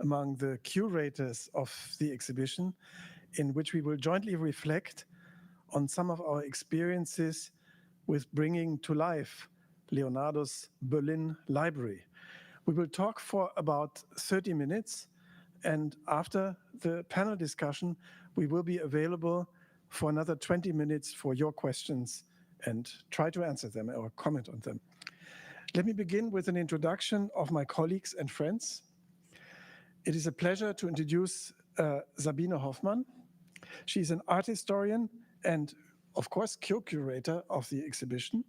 among the curators of the exhibition, in which we will jointly reflect on some of our experiences with bringing to life Leonardo's Berlin Library. We will talk for about 30 minutes, and after the panel discussion, we will be available for another 20 minutes for your questions and try to answer them or comment on them. Let me begin with an introduction of my colleagues and friends. It is a pleasure to introduce Sabine Hoffmann. She's an art historian and, of course, co-curator of the exhibition.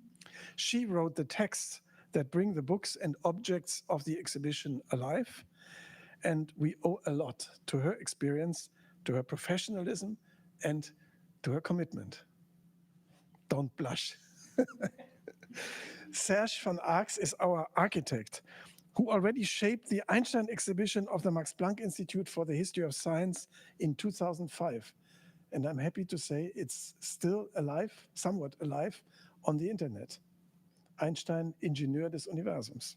She wrote the texts that bring the books and objects of the exhibition alive, and we owe a lot to her experience, to her professionalism, and to her commitment. Don't blush. Serge van Aarx is our architect, who already shaped the Einstein exhibition of the Max-Planck-Institut for the History of Science in 2005. And I'm happy to say it's still alive, somewhat alive, on the internet. Einstein, Ingenieur des Universums.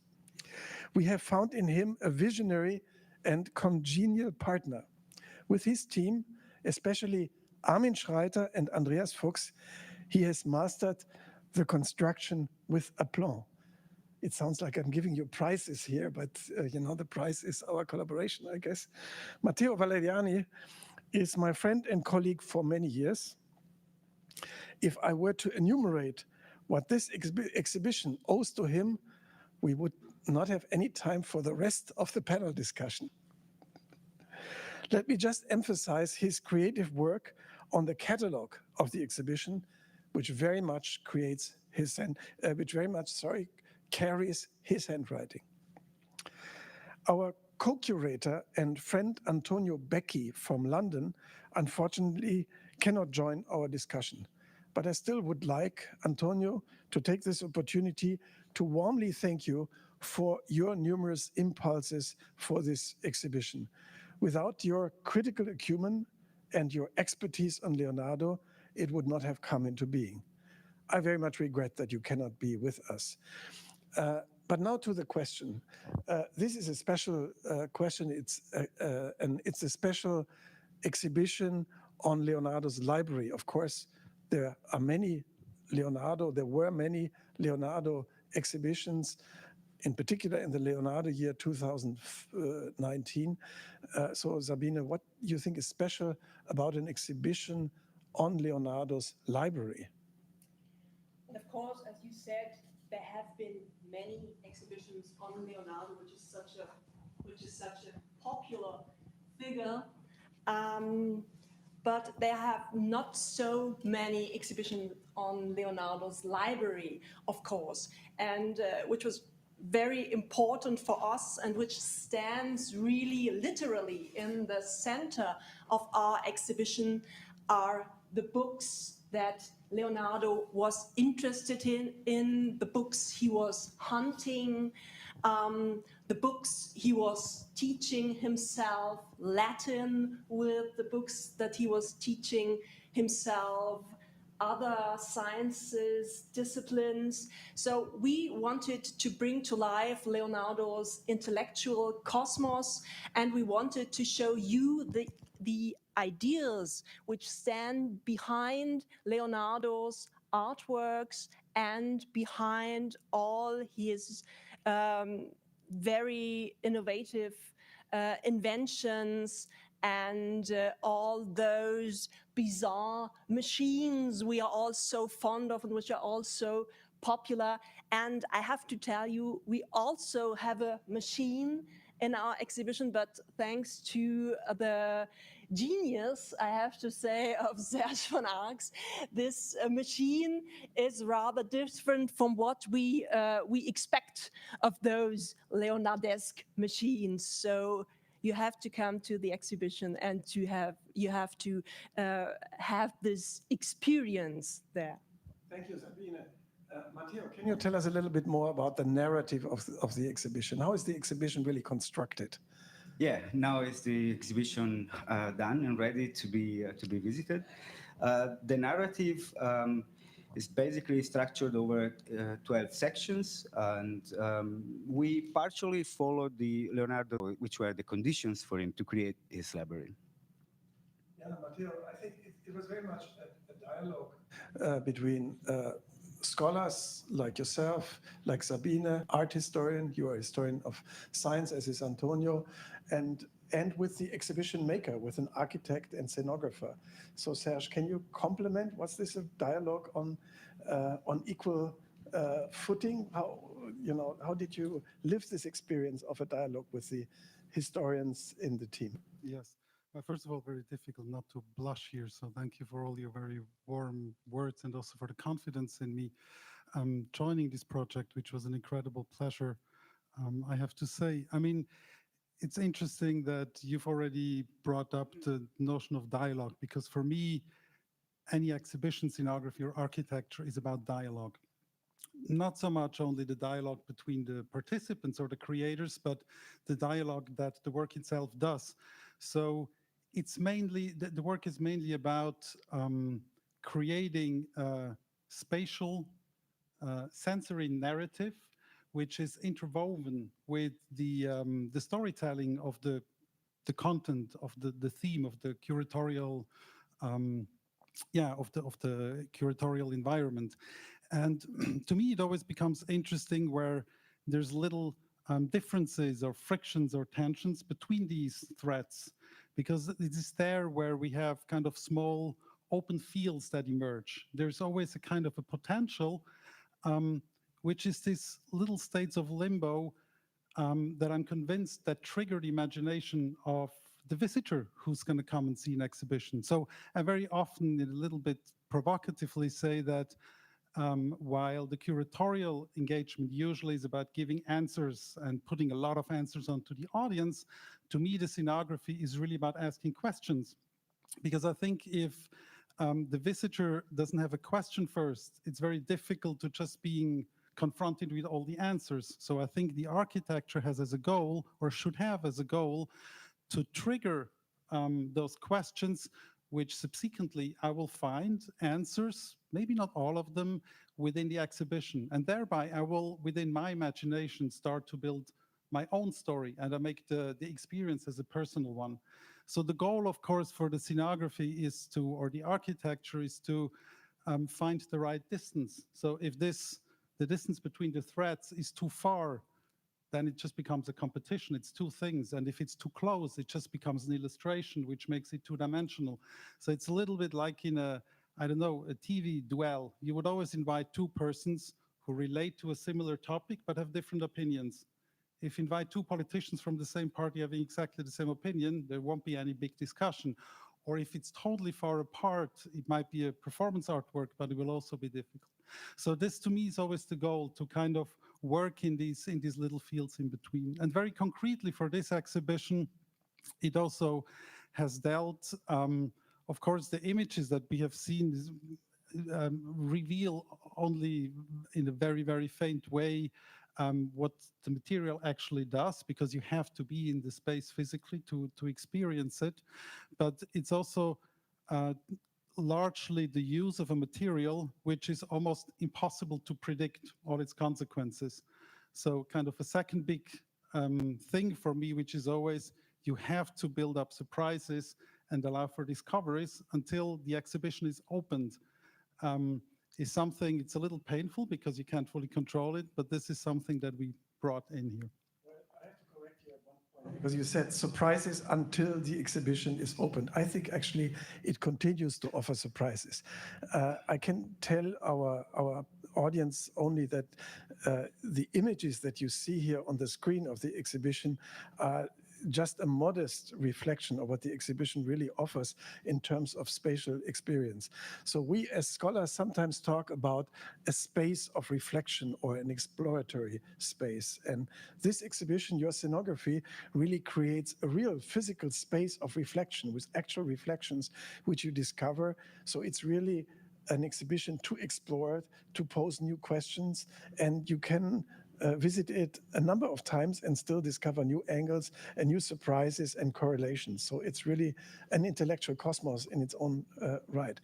We have found in him a visionary and congenial partner. With his team, especially Armin Schreiter and Andreas Fuchs, he has mastered the construction with aplomb. It sounds like I'm giving you prizes here, but you know, the prize is our collaboration, I guess. Matteo Valeriani is my friend and colleague for many years. If I were to enumerate what this exhibition owes to him, we would not have any time for the rest of the panel discussion. Let me just emphasize his creative work on the catalog of the exhibition, which very much carries his handwriting. Our co-curator and friend Antonio Becchi from London unfortunately cannot join our discussion, but I still would like, Antonio, to take this opportunity to warmly thank you for your numerous impulses for this exhibition. Without your critical acumen and your expertise on Leonardo, it would not have come into being. I very much regret that you cannot be with us. But But now to the question. This is a special question. It's a special exhibition on Leonardo's library. Of course, there were many Leonardo exhibitions, in particular in the Leonardo year 2019. So Sabine, what do you think is special about an exhibition on Leonardo's library?
And of course, as you said, there have been many exhibitions on Leonardo, which is such a popular figure. But there have not so many exhibitions on Leonardo's library, of course, and which was very important for us and which stands really literally in the center of our exhibition are the books that Leonardo was interested in the books he was hunting, the books he was teaching himself, Latin with the books that he was teaching himself, other sciences, disciplines. So we wanted to bring to life Leonardo's intellectual cosmos, and we wanted to show you the ideas which stand behind Leonardo's artworks and behind all his very innovative inventions and all those bizarre machines we are all so fond of and which are also popular. And I have to tell you, we also have a machine in our exhibition, but thanks to the genius, I have to say, of Serge van Arx, this machine is rather different from what we expect of those Leonardesque machines. So you have to come to the exhibition and you have to have this experience there.
Thank you, Sabine. Matteo, can you tell us a little bit more about the narrative of the exhibition? How is the exhibition really constructed?
Yeah, now is the exhibition done and ready to be visited. The narrative is basically structured over 12 sections, and we partially followed the Leonardo, which were the conditions for him to create his library.
Yeah, Matteo, I think it was very much a dialogue between scholars like yourself, like Sabine, art historian, you are a historian of science, as is Antonio, and with the exhibition maker, with an architect and scenographer. So Serge, can you complement? Was this a dialogue on equal footing? How did you live this experience of a dialogue with the historians in the team?
Yes. Well, first of all, very difficult not to blush here. So thank you for all your very warm words and also for the confidence in me joining this project, which was an incredible pleasure, I have to say. I mean, it's interesting that you've already brought up the notion of dialogue, because for me, any exhibition, scenography, or architecture is about dialogue. Not so much only the dialogue between the participants or the creators, but the dialogue that the work itself does. So it's mainly, the work is mainly about creating a spatial sensory narrative, which is interwoven with the storytelling of the content of the theme of the curatorial, of the curatorial environment. And to me, it always becomes interesting where there's little differences or frictions or tensions between these threads, because it is there where we have kind of small open fields that emerge. There's always a kind of a potential, which is this little states of limbo that I'm convinced that trigger the imagination of the visitor who's going to come and see an exhibition. So I very often, a little bit provocatively, say that while the curatorial engagement usually is about giving answers and putting a lot of answers onto the audience, to me the scenography is really about asking questions. Because I think if the visitor doesn't have a question first, it's very difficult to just being confronted with all the answers. So I think the architecture has as a goal, or should have as a goal, to trigger those questions, which subsequently I will find answers maybe not all of them, within the exhibition. And thereby I will, within my imagination, start to build my own story, and I make the experience as a personal one. So the goal, of course, for the scenography is to, or the architecture is to find the right distance. So if the distance between the threads is too far, then it just becomes a competition. It's two things. And if it's too close, it just becomes an illustration, which makes it two-dimensional. So it's a little bit like in a, I don't know, a TV duel. You would always invite two persons who relate to a similar topic, but have different opinions. If you invite two politicians from the same party having exactly the same opinion, there won't be any big discussion. Or if it's totally far apart, it might be a performance artwork, but it will also be difficult. So this, to me, is always the goal, to kind of work in these little fields in between. And very concretely for this exhibition, it also has dealt, of course, the images that we have seen reveal only in a very, very faint way what the material actually does, because you have to be in the space physically to experience it. But it's also largely the use of a material which is almost impossible to predict all its consequences. So kind of a second big thing for me, which is always you have to build up surprises and allow for discoveries until the exhibition is opened. Is something, it's a little painful because you can't fully control it, but this is something that we brought in here.
Well, I have to correct you at one point, because you said surprises until the exhibition is opened. I think actually it continues to offer surprises. I can tell our audience only that the images that you see here on the screen of the exhibition are just a modest reflection of what the exhibition really offers in terms of spatial experience. So we as scholars sometimes talk about a space of reflection or an exploratory space. And this exhibition, your scenography, really creates a real physical space of reflection with actual reflections which you discover. So it's really an exhibition to explore, to pose new questions, and you can visit it a number of times and still discover new angles and new surprises and correlations. So it's really an intellectual cosmos in its own right.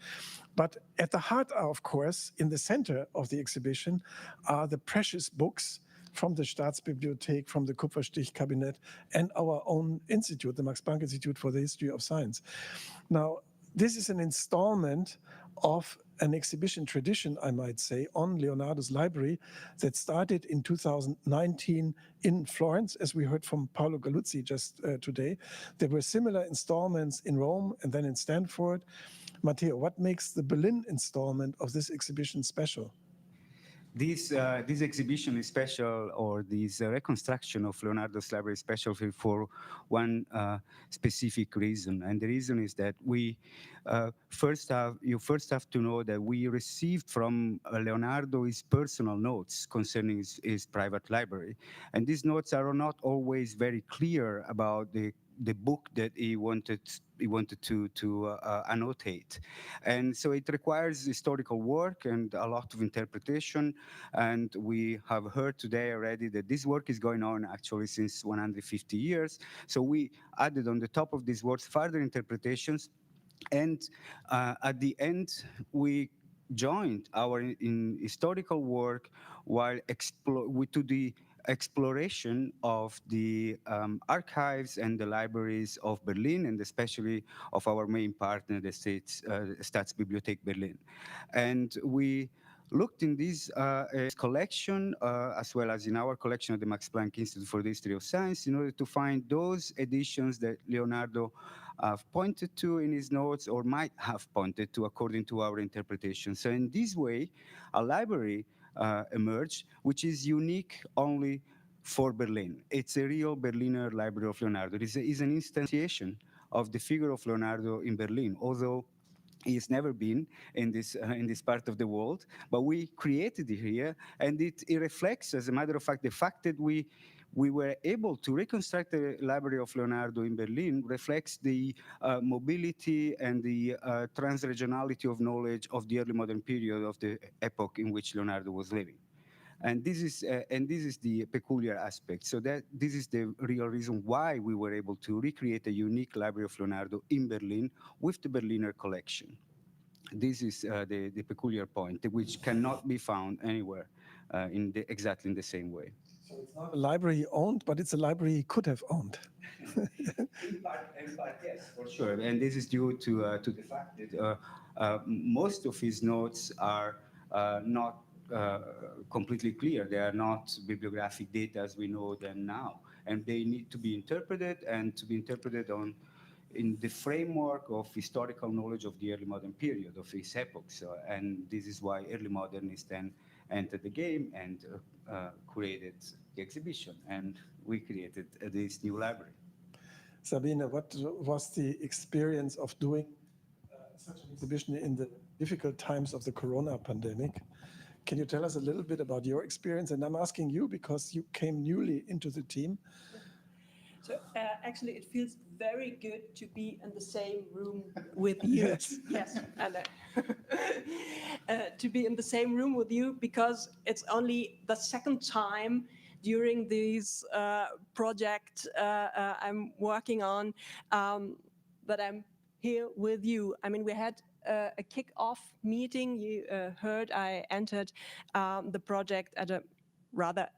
But at the heart, of course, in the center of the exhibition are the precious books from the Staatsbibliothek, from the Kupferstichkabinett, and our own institute, the Max-Planck-Institut for the History of Science. Now, this is an installment of an exhibition tradition, I might say, on Leonardo's library that started in 2019 in Florence, as we heard from Paolo Galluzzi just today. There were similar installments in Rome and then in Stanford. Matteo, what makes the Berlin installment of this exhibition special?
This exhibition is special, or this reconstruction of Leonardo's library is special for one specific reason. And the reason is that we first have to know that we received from Leonardo his personal notes concerning his private library. And these notes are not always very clear about the book that he wanted to annotate. And so it requires historical work and a lot of interpretation. And we have heard today already that this work is going on actually since 150 years. So we added on the top of these words further interpretations. And at the end, we joined our historical work while to the exploration of the archives and the libraries of Berlin, and especially of our main partner, the Staatsbibliothek Berlin. And we looked in this collection, as well as in our collection of the Max-Planck-Institut for the History of Science, in order to find those editions that Leonardo pointed to in his notes, or might have pointed to according to our interpretation. So in this way, a library emerged, which is unique only for Berlin. It's a real Berliner Library of Leonardo. It is an instantiation of the figure of Leonardo in Berlin, although he has never been in this part of the world, but we created it here, and it reflects, as a matter of fact, the fact that we were able to reconstruct the library of Leonardo in Berlin reflects the mobility and the transregionality of knowledge of the early modern period of the epoch in which Leonardo was living. And this is the peculiar aspect. So that this is the real reason why we were able to recreate a unique library of Leonardo in Berlin with the Berliner collection. this is the peculiar point, which cannot be found anywhere exactly in the same way.
So it's not a library he owned, but it's a library he could have owned.
In part, yes, for sure. And this is due to the fact that most of his notes are not completely clear. They are not bibliographic data as we know them now. And they need to be interpreted, and to be interpreted in the framework of historical knowledge of the early modern period, of his epoch. And this is why early modernists then entered the game and created the exhibition. And we created this new library.
Sabine, what was the experience of doing such an exhibition in the difficult times of the Corona pandemic? Can you tell us a little bit about your experience? And I'm asking you because you came newly into the team.
So actually, it feels very good to be in the same room with you.
Yes.
Yes, I know. To be in the same room with you, because it's only the second time during this project I'm working on that I'm here with you. I mean, we had a kick-off meeting. You heard I entered the project at a rather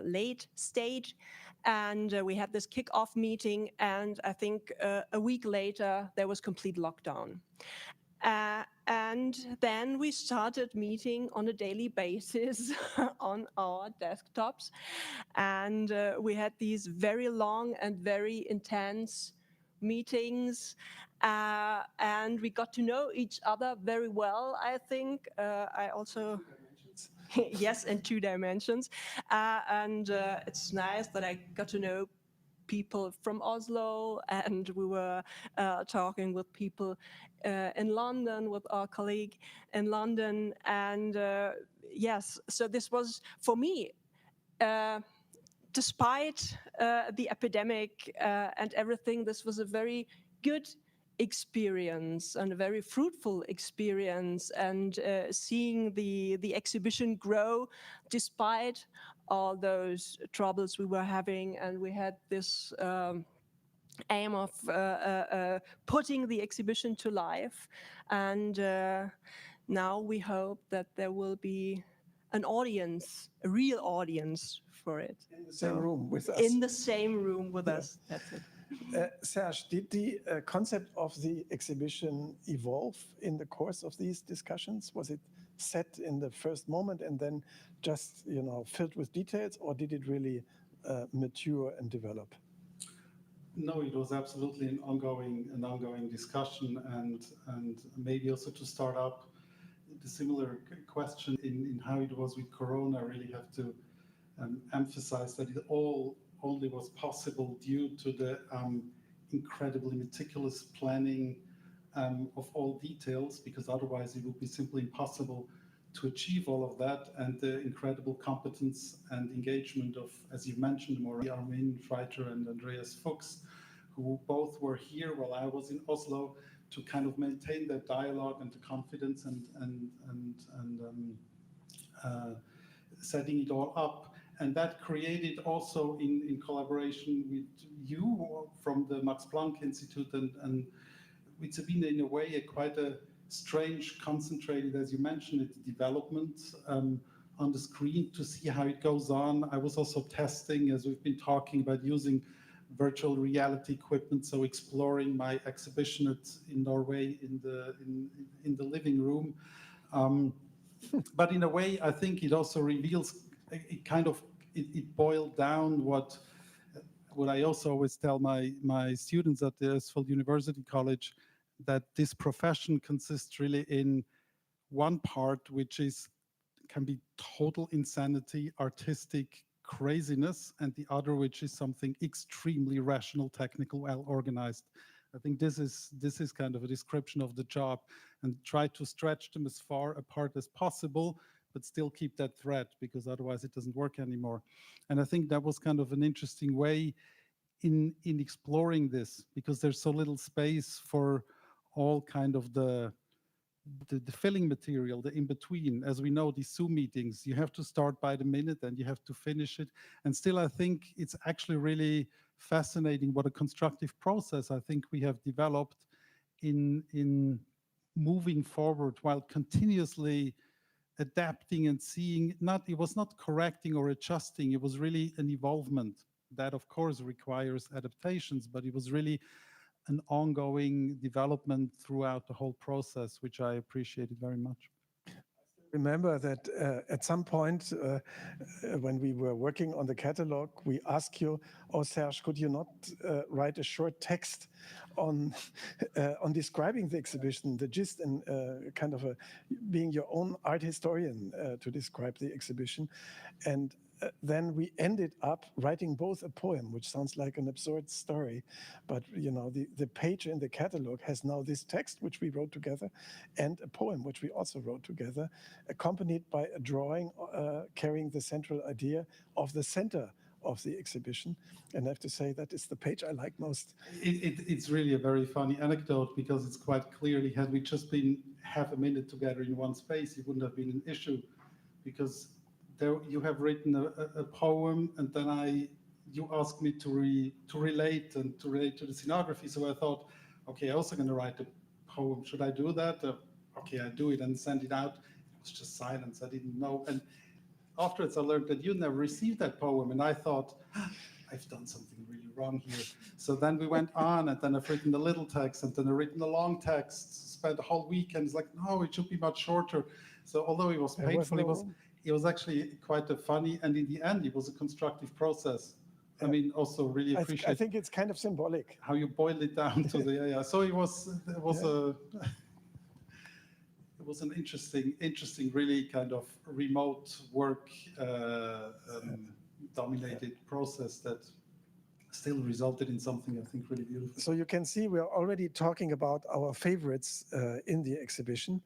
late stage. And we had this kick-off meeting, and I think a week later, there was complete lockdown. And then we started meeting on a daily basis on our desktops. And we had these very long and very intense meetings. And we got to know each other very well, I think. I also... Yes, in 2 dimensions. And it's nice that I got to know people from Oslo, and we were talking with people in London, with our colleague in London. And yes, so this was, for me, despite the epidemic and everything, this was a very good experience and a very fruitful experience, and seeing the exhibition grow despite all those troubles we were having. And we had this aim of putting the exhibition to life. And now we hope that there will be an audience, a real audience for it.
In the same room with us.
In the same room with us, that's it.
Serge, did the concept of the exhibition evolve in the course of these discussions? Was it set in the first moment and then just, filled with details, or did it really mature and develop?
No, it was absolutely an ongoing discussion, and maybe also to start up the similar question in how it was with Corona. I really have to emphasize that it all only was possible due to the incredibly meticulous planning of all details, because otherwise it would be simply impossible to achieve all of that, and the incredible competence and engagement of, as you mentioned, Armin Freiter and Andreas Fuchs, who both were here while I was in Oslo, to kind of maintain that dialogue and the confidence and setting it all up. And that created also in collaboration with you from the Max-Planck-Institut and with Sabine, in a way, quite a strange, concentrated, as you mentioned, it, development on the screen to see how it goes on. I was also testing, as we've been talking about, using virtual reality equipment, so exploring my exhibition in Norway in the living room. But in a way, I think it also reveals, it boiled down what I also always tell my students at the Østfold University College, that this profession consists really in one part, which can be total insanity, artistic craziness, and the other, which is something extremely rational, technical, well organized. I think this is kind of a description of the job, and try to stretch them as far apart as possible, but still keep that thread, because otherwise it doesn't work anymore. And I think that was kind of an interesting way in exploring this, because there's so little space for all kind of the filling material, the in-between. As we know, these Zoom meetings, you have to start by the minute and you have to finish it. And still, I think it's actually really fascinating what a constructive process I think we have developed in moving forward while continuously adapting and seeing, it was not correcting or adjusting, it was really an evolvement. That of course requires adaptations, but it was really an ongoing development throughout the whole process, which I appreciated very much.
Remember that at some point when we were working on the catalog, we asked you, oh Serge, could you not write a short text on describing the exhibition, the gist, and kind of being your own art historian to describe the exhibition. And then we ended up writing both a poem, which sounds like an absurd story, but you know, the page in the catalog has now this text, which we wrote together, and a poem, which we also wrote together, accompanied by a drawing carrying the central idea of the center of the exhibition. And I have to say that is the page I like most.
It's really a very funny anecdote, because it's quite clearly, had we just been half a minute together in one space, it wouldn't have been an issue, because there you have written a poem, and then you asked me to relate to the scenography. So I thought, okay, I'm also going to write a poem. Should I do that? Okay, I do it and send it out. It was just silence. I didn't know. And afterwards, I learned that you never received that poem, and I thought, I've done something really wrong here. So then we went on, and then I've written the little text, and then I've written the long text. Spent the whole weekend. It's like, no, it should be much shorter. So although it was painful, it was actually quite a funny, and in the end, it was a constructive process. I mean, also really appreciate.
I think it's kind of symbolic
how you boiled it down to the So it was an interesting, really kind of remote work dominated process that still resulted in something I think really beautiful.
So you can see we're already talking about our favorites in the exhibition.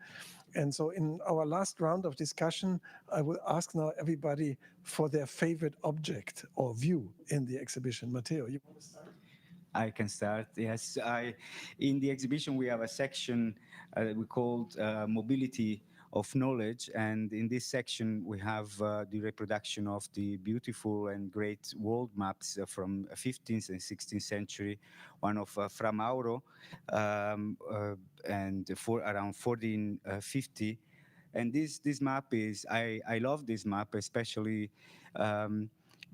And so in our last round of discussion, I will ask now everybody for their favorite object or view in the exhibition. Matteo, you want to start?
I can start, yes. In the exhibition, we have a section we called Mobility of Knowledge. And in this section, we have the reproduction of the beautiful and great world maps from 15th and 16th century, one of Fra Mauro, and for around 1450. And this map is, I love this map, especially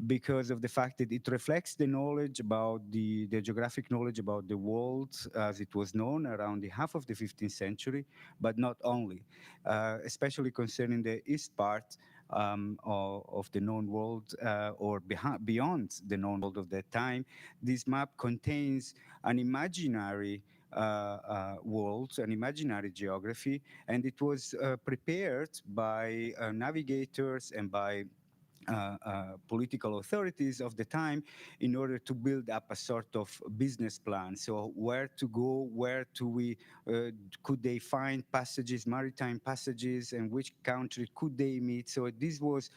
because of the fact that it reflects the knowledge about the geographic knowledge about the world as it was known around the half of the 15th century, but not only, especially concerning the east part of the known world or beyond the known world of that time. This map contains an imaginary world, an imaginary geography, and it was prepared by navigators and by political authorities of the time in order to build up a sort of business plan. So where to go, where could they find passages, maritime passages, and which country could they meet? So this was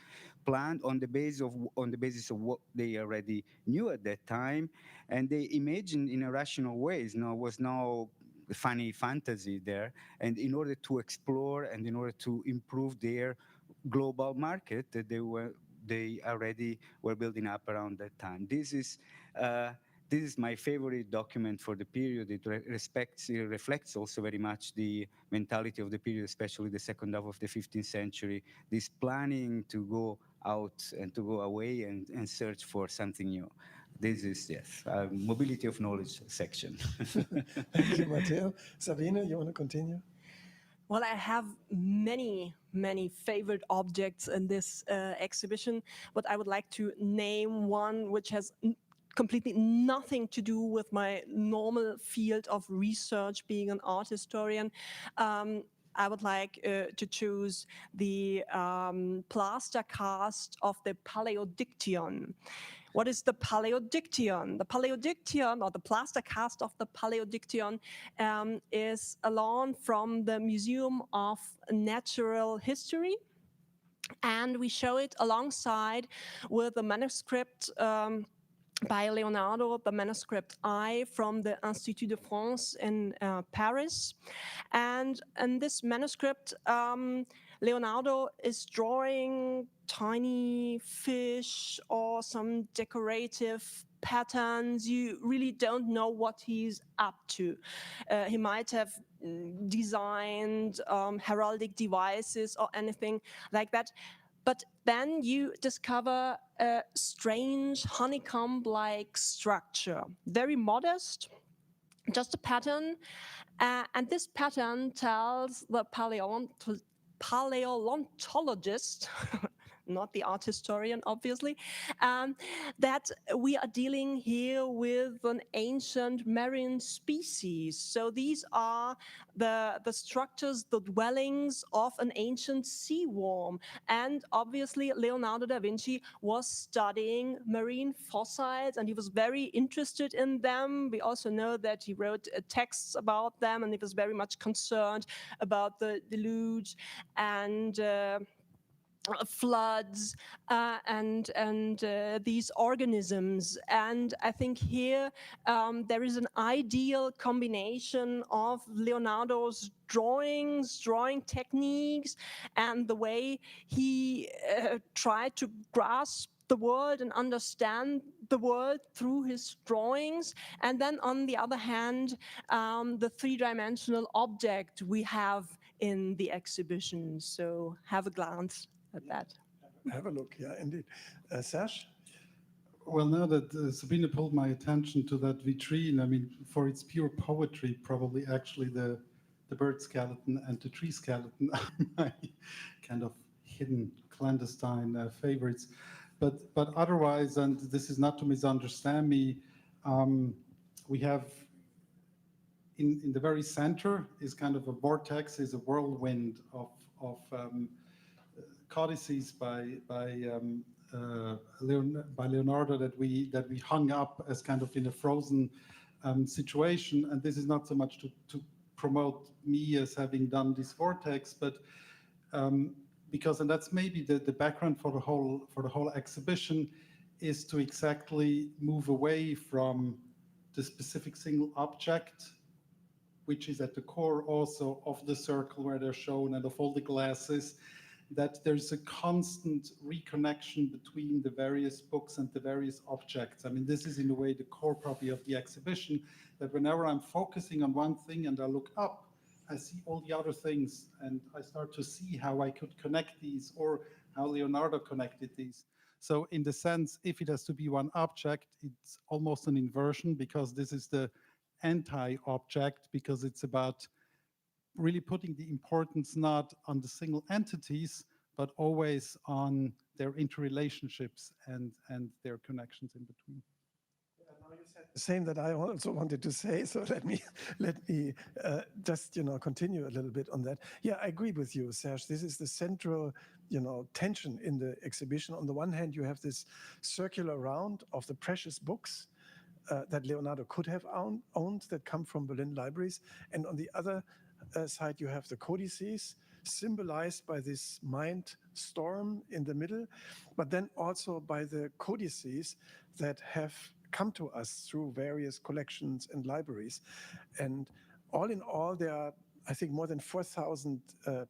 planned on the basis of what they already knew at that time, and they imagined in a rational ways. There was no funny fantasy there, and in order to explore and in order to improve their global market that they already were building up around that time. This is my favorite document for the period. It reflects also very much the mentality of the period, especially the second half of the 15th century, this planning to go out and to go away and search for something new. This is, yes, mobility of knowledge section.
Thank you, Matteo. Sabine, you want to continue?
Well, I have many favorite objects in this exhibition, but I would like to name one which has completely nothing to do with my normal field of research, being an art historian. I would like to choose the plaster cast of the Paleodiction. What is the Paleodiction? The Paleodiction, or the plaster cast of the Paleodiction, is a loan from the Museum of Natural History. And we show it alongside with the manuscript by Leonardo, the manuscript I from the Institut de France in Paris. And in this manuscript, Leonardo is drawing tiny fish or some decorative patterns. You really don't know what he's up to. He might have designed heraldic devices or anything like that. But then you discover a strange honeycomb-like structure, very modest, just a pattern. And this pattern tells the paleontologist, not the art historian, obviously, that we are dealing here with an ancient marine species. So these are the structures, the dwellings of an ancient sea worm. And obviously, Leonardo da Vinci was studying marine fossils, and he was very interested in them. We also know that he wrote texts about them, and he was very much concerned about the deluge and floods and these organisms. And I think here there is an ideal combination of Leonardo's drawing techniques and the way he tried to grasp the world and understand the world through his drawings. And then on the other hand, the three-dimensional object we have in the exhibition. So have a glance at that.
Have a look, yeah, indeed. Serge?
Well, now that Sabine pulled my attention to that vitrine, I mean, for its pure poetry, probably actually the bird skeleton and the tree skeleton are my kind of hidden clandestine favorites. But otherwise, and this is not to misunderstand me, we have in the very center is kind of a vortex, is a whirlwind of codices by Leonardo that we hung up as kind of in a frozen situation. And this is not so much to promote me as having done this vortex, but because, and that's maybe the background for the whole exhibition, is to exactly move away from the specific single object, which is at the core also of the circle where they're shown and of all the glasses, that there's a constant reconnection between the various books and the various objects. I mean, this is in a way the core probably of the exhibition, that whenever I'm focusing on one thing and I look up, I see all the other things and I start to see how I could connect these or how Leonardo connected these. So in the sense, if it has to be one object, it's almost an inversion, because this is the anti-object, because it's about really putting the importance not on the single entities, but always on their interrelationships and their connections in between.
The same that I also wanted to say, so let me just continue a little bit on that. Yeah, I agree with you, Serge. This is the central tension in the exhibition. On the one hand, you have this circular round of the precious books that Leonardo could have owned that come from Berlin libraries, and on the other side you have the codices symbolized by this mind storm in the middle, but then also by the codices that have come to us through various collections and libraries. And all in all, there are, I think, more than 4,000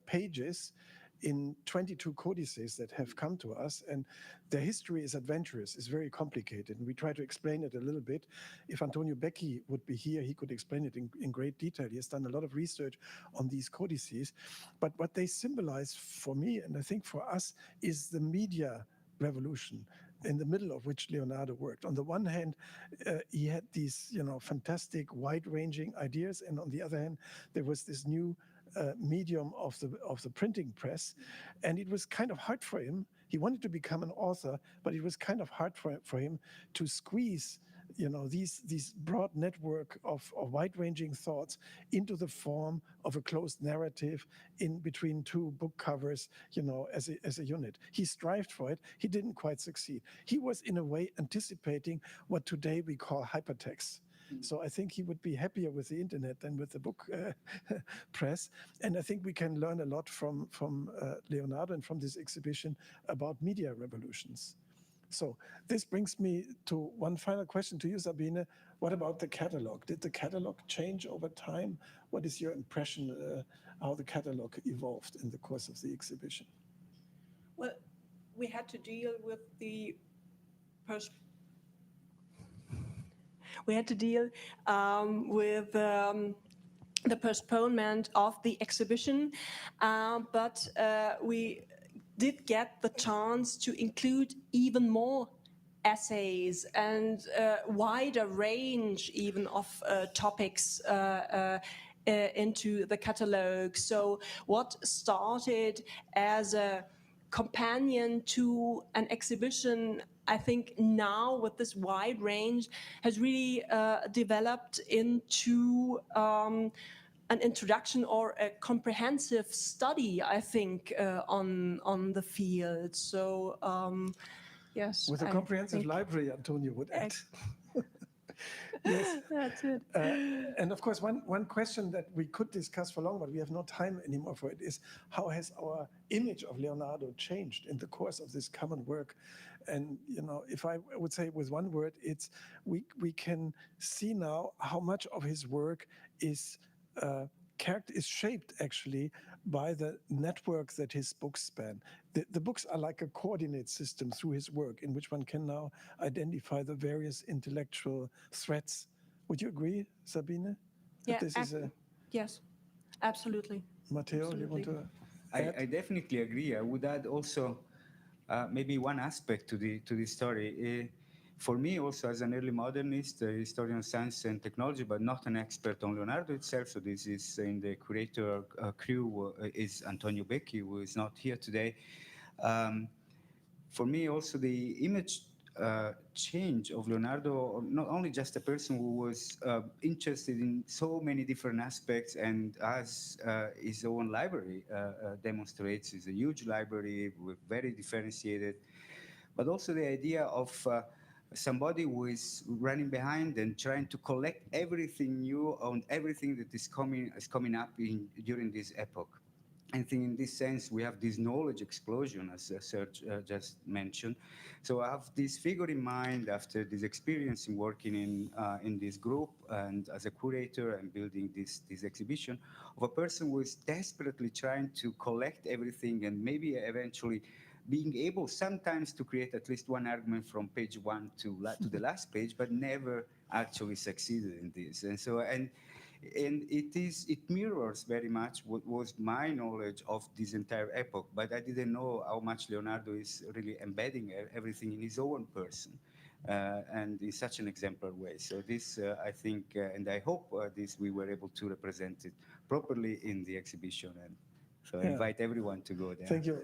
pages in 22 codices that have come to us, and their history is adventurous, is very complicated, and we try to explain it a little bit. If Antonio Becchi would be here, he could explain it in great detail. He has done a lot of research on these codices, but what they symbolize for me, and I think for us, is the media revolution in the middle of which Leonardo worked. On the one hand, he had these fantastic wide-ranging ideas, and on the other hand, there was this new medium of the printing press, and it was kind of hard for him. He wanted to become an author, but it was kind of hard for him to squeeze these broad network of wide-ranging thoughts into the form of a closed narrative in between two book covers, as a unit. He strived for it. He didn't quite succeed. He was, in a way, anticipating what today we call hypertext. So I think he would be happier with the internet than with the book press. And I think we can learn a lot from Leonardo and from this exhibition about media revolutions. So this brings me to one final question to you, Sabine. What about the catalog? Did the catalog change over time? What is your impression how the catalog evolved in the course of the exhibition?
Well, we had to deal with the We had to deal with the postponement of the exhibition, but we did get the chance to include even more essays and wider range even of topics into the catalogue. So what started as a companion to an exhibition, I think now with this wide range has really developed into an introduction or a comprehensive study, I think, on the field. So yes.
With a comprehensive library, Antonio would add.
Yes, that's it.
And of course, one question that we could discuss for long, but we have no time anymore for it, is how has our image of Leonardo changed in the course of this common work? And you know, if I would say with one word, it's we can see now how much of his work is shaped actually by the network that his books span. The books are like a coordinate system through his work in which one can now identify the various intellectual threads. Would you agree, Sabine?
Yeah,
This is
yes, absolutely.
Matteo, you want to add?
I definitely agree. I would add also maybe one aspect to the story. For me, also as an early modernist, a historian of science and technology, but not an expert on Leonardo itself. So this is in the curator crew is Antonio Becchi, who is not here today. For me, also the image change of Leonardo, not only just a person who was interested in so many different aspects, and as his own library demonstrates, is a huge library with very differentiated, but also the idea of somebody who is running behind and trying to collect everything new on everything that is coming up during this epoch. I think in this sense, we have this knowledge explosion, as Serge just mentioned. So I have this figure in mind after this experience in working in this group and as a curator and building this exhibition of a person who is desperately trying to collect everything and maybe eventually being able sometimes to create at least one argument from page 1 to the last page, but never actually succeeded in this. And so, and it mirrors very much what was my knowledge of this entire epoch, but I didn't know how much Leonardo is really embedding everything in his own person and in such an exemplar way. So this, I think, and I hope this we were able to represent it properly in the exhibition. And so I invite everyone to go there.
Thank you,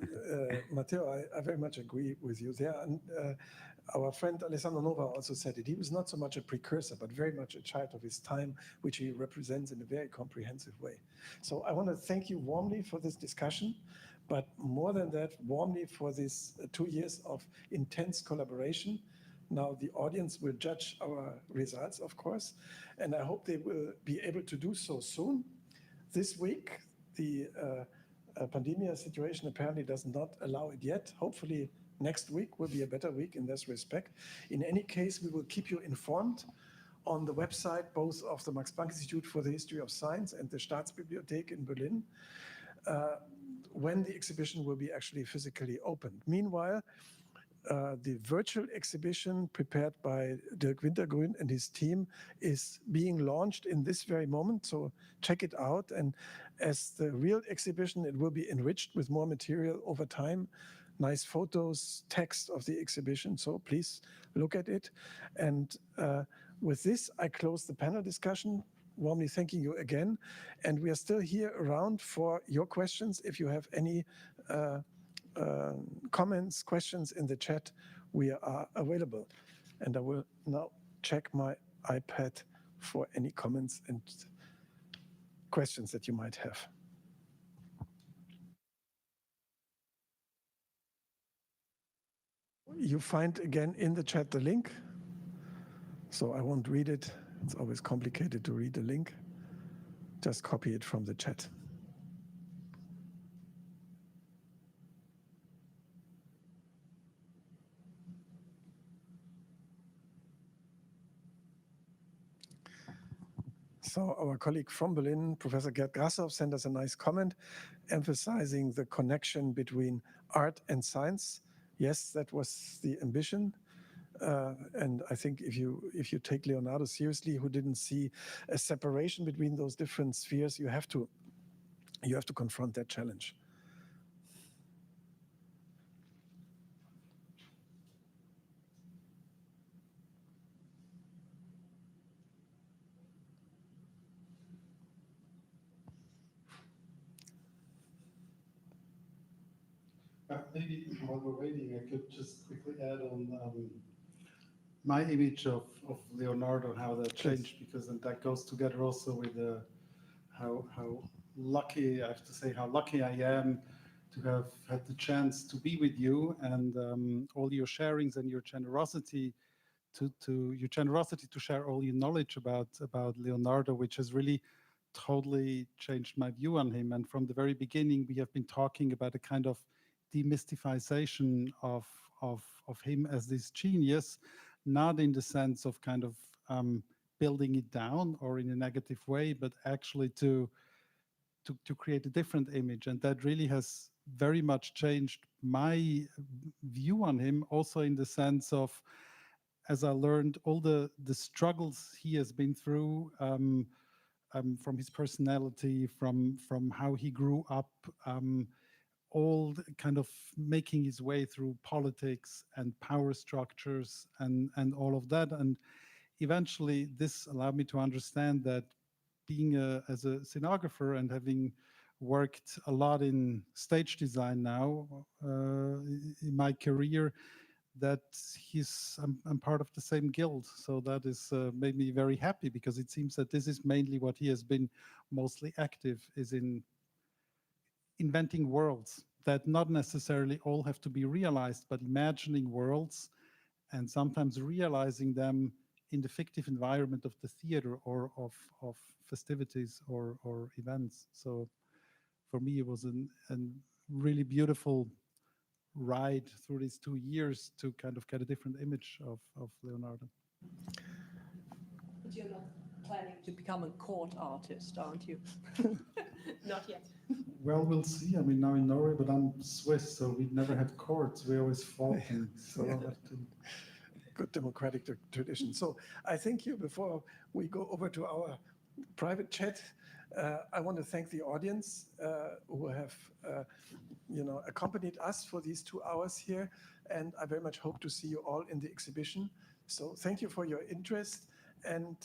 Matteo. I very much agree with you there. And our friend Alessandra also said it. He was not so much a precursor, but very much a child of his time, which he represents in a very comprehensive way. So I want to thank you warmly for this discussion, but more than that, warmly for this 2 years of intense collaboration. Now the audience will judge our results, of course, and I hope they will be able to do so soon. This week, the pandemic situation apparently does not allow it yet. Hopefully next week will be a better week in this respect. In any case, we will keep you informed on the website, both of the Max-Planck-Institut for the History of Science and the Staatsbibliothek in Berlin, when the exhibition will be actually physically opened. Meanwhile, the virtual exhibition prepared by Dirk Wintergrün and his team is being launched in this very moment, so check it out. And as the real exhibition, it will be enriched with more material over time, nice photos, text of the exhibition, so please look at it. And with this, I close the panel discussion, warmly thanking you again. And we are still here around for your questions. If you have any comments, questions in the chat, we are available. And I will now check my iPad for any comments and questions that you might have. You find again in the chat the link. So I won't read it. It's always complicated to read the link. Just copy it from the chat. So our colleague from Berlin, Professor Gerd Grassoff, sent us a nice comment emphasizing the connection between art and science. Yes, that was the ambition. And I think if you take Leonardo seriously, who didn't see a separation between those different spheres, you have to confront that challenge.
Maybe while we're waiting, I could just quickly add on my image of Leonardo, how that changed, because then that goes together also with how lucky, I have to say, how lucky I am to have had the chance to be with you, and all your sharings and your generosity to share all your knowledge about Leonardo, which has really totally changed my view on him. And from the very beginning, we have been talking about a kind of demystifization of him as this genius, not in the sense of kind of building it down or in a negative way, but actually to create a different image. And that really has very much changed my view on him, also in the sense of, as I learned all the struggles he has been through, from his personality, from how he grew up, all kind of making his way through politics and power structures and all of that. And eventually this allowed me to understand that being as a scenographer and having worked a lot in stage design now in my career, that I'm part of the same guild. So that is made me very happy, because it seems that this is mainly what he has been mostly active, is in inventing worlds that not necessarily all have to be realized, but imagining worlds and sometimes realizing them in the fictive environment of the theater or of festivities or events. So for me, it was a really beautiful ride through these 2 years to kind of get a different image of Leonardo.
But you're not planning to become a court artist, aren't you? Not yet.
Well, we'll see. I mean, now in Norway, but I'm Swiss, so we never had courts. We always fought. And so
good democratic tradition. So I thank you. Before we go over to our private chat, I want to thank the audience who have accompanied us for these 2 hours here, and I very much hope to see you all in the exhibition. So thank you for your interest, and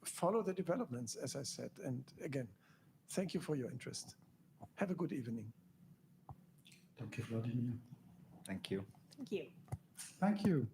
follow the developments, as I said. And again, thank you for your interest. Have a good evening.
Danke, Vladimir.
Thank you.
Thank you.
Thank you.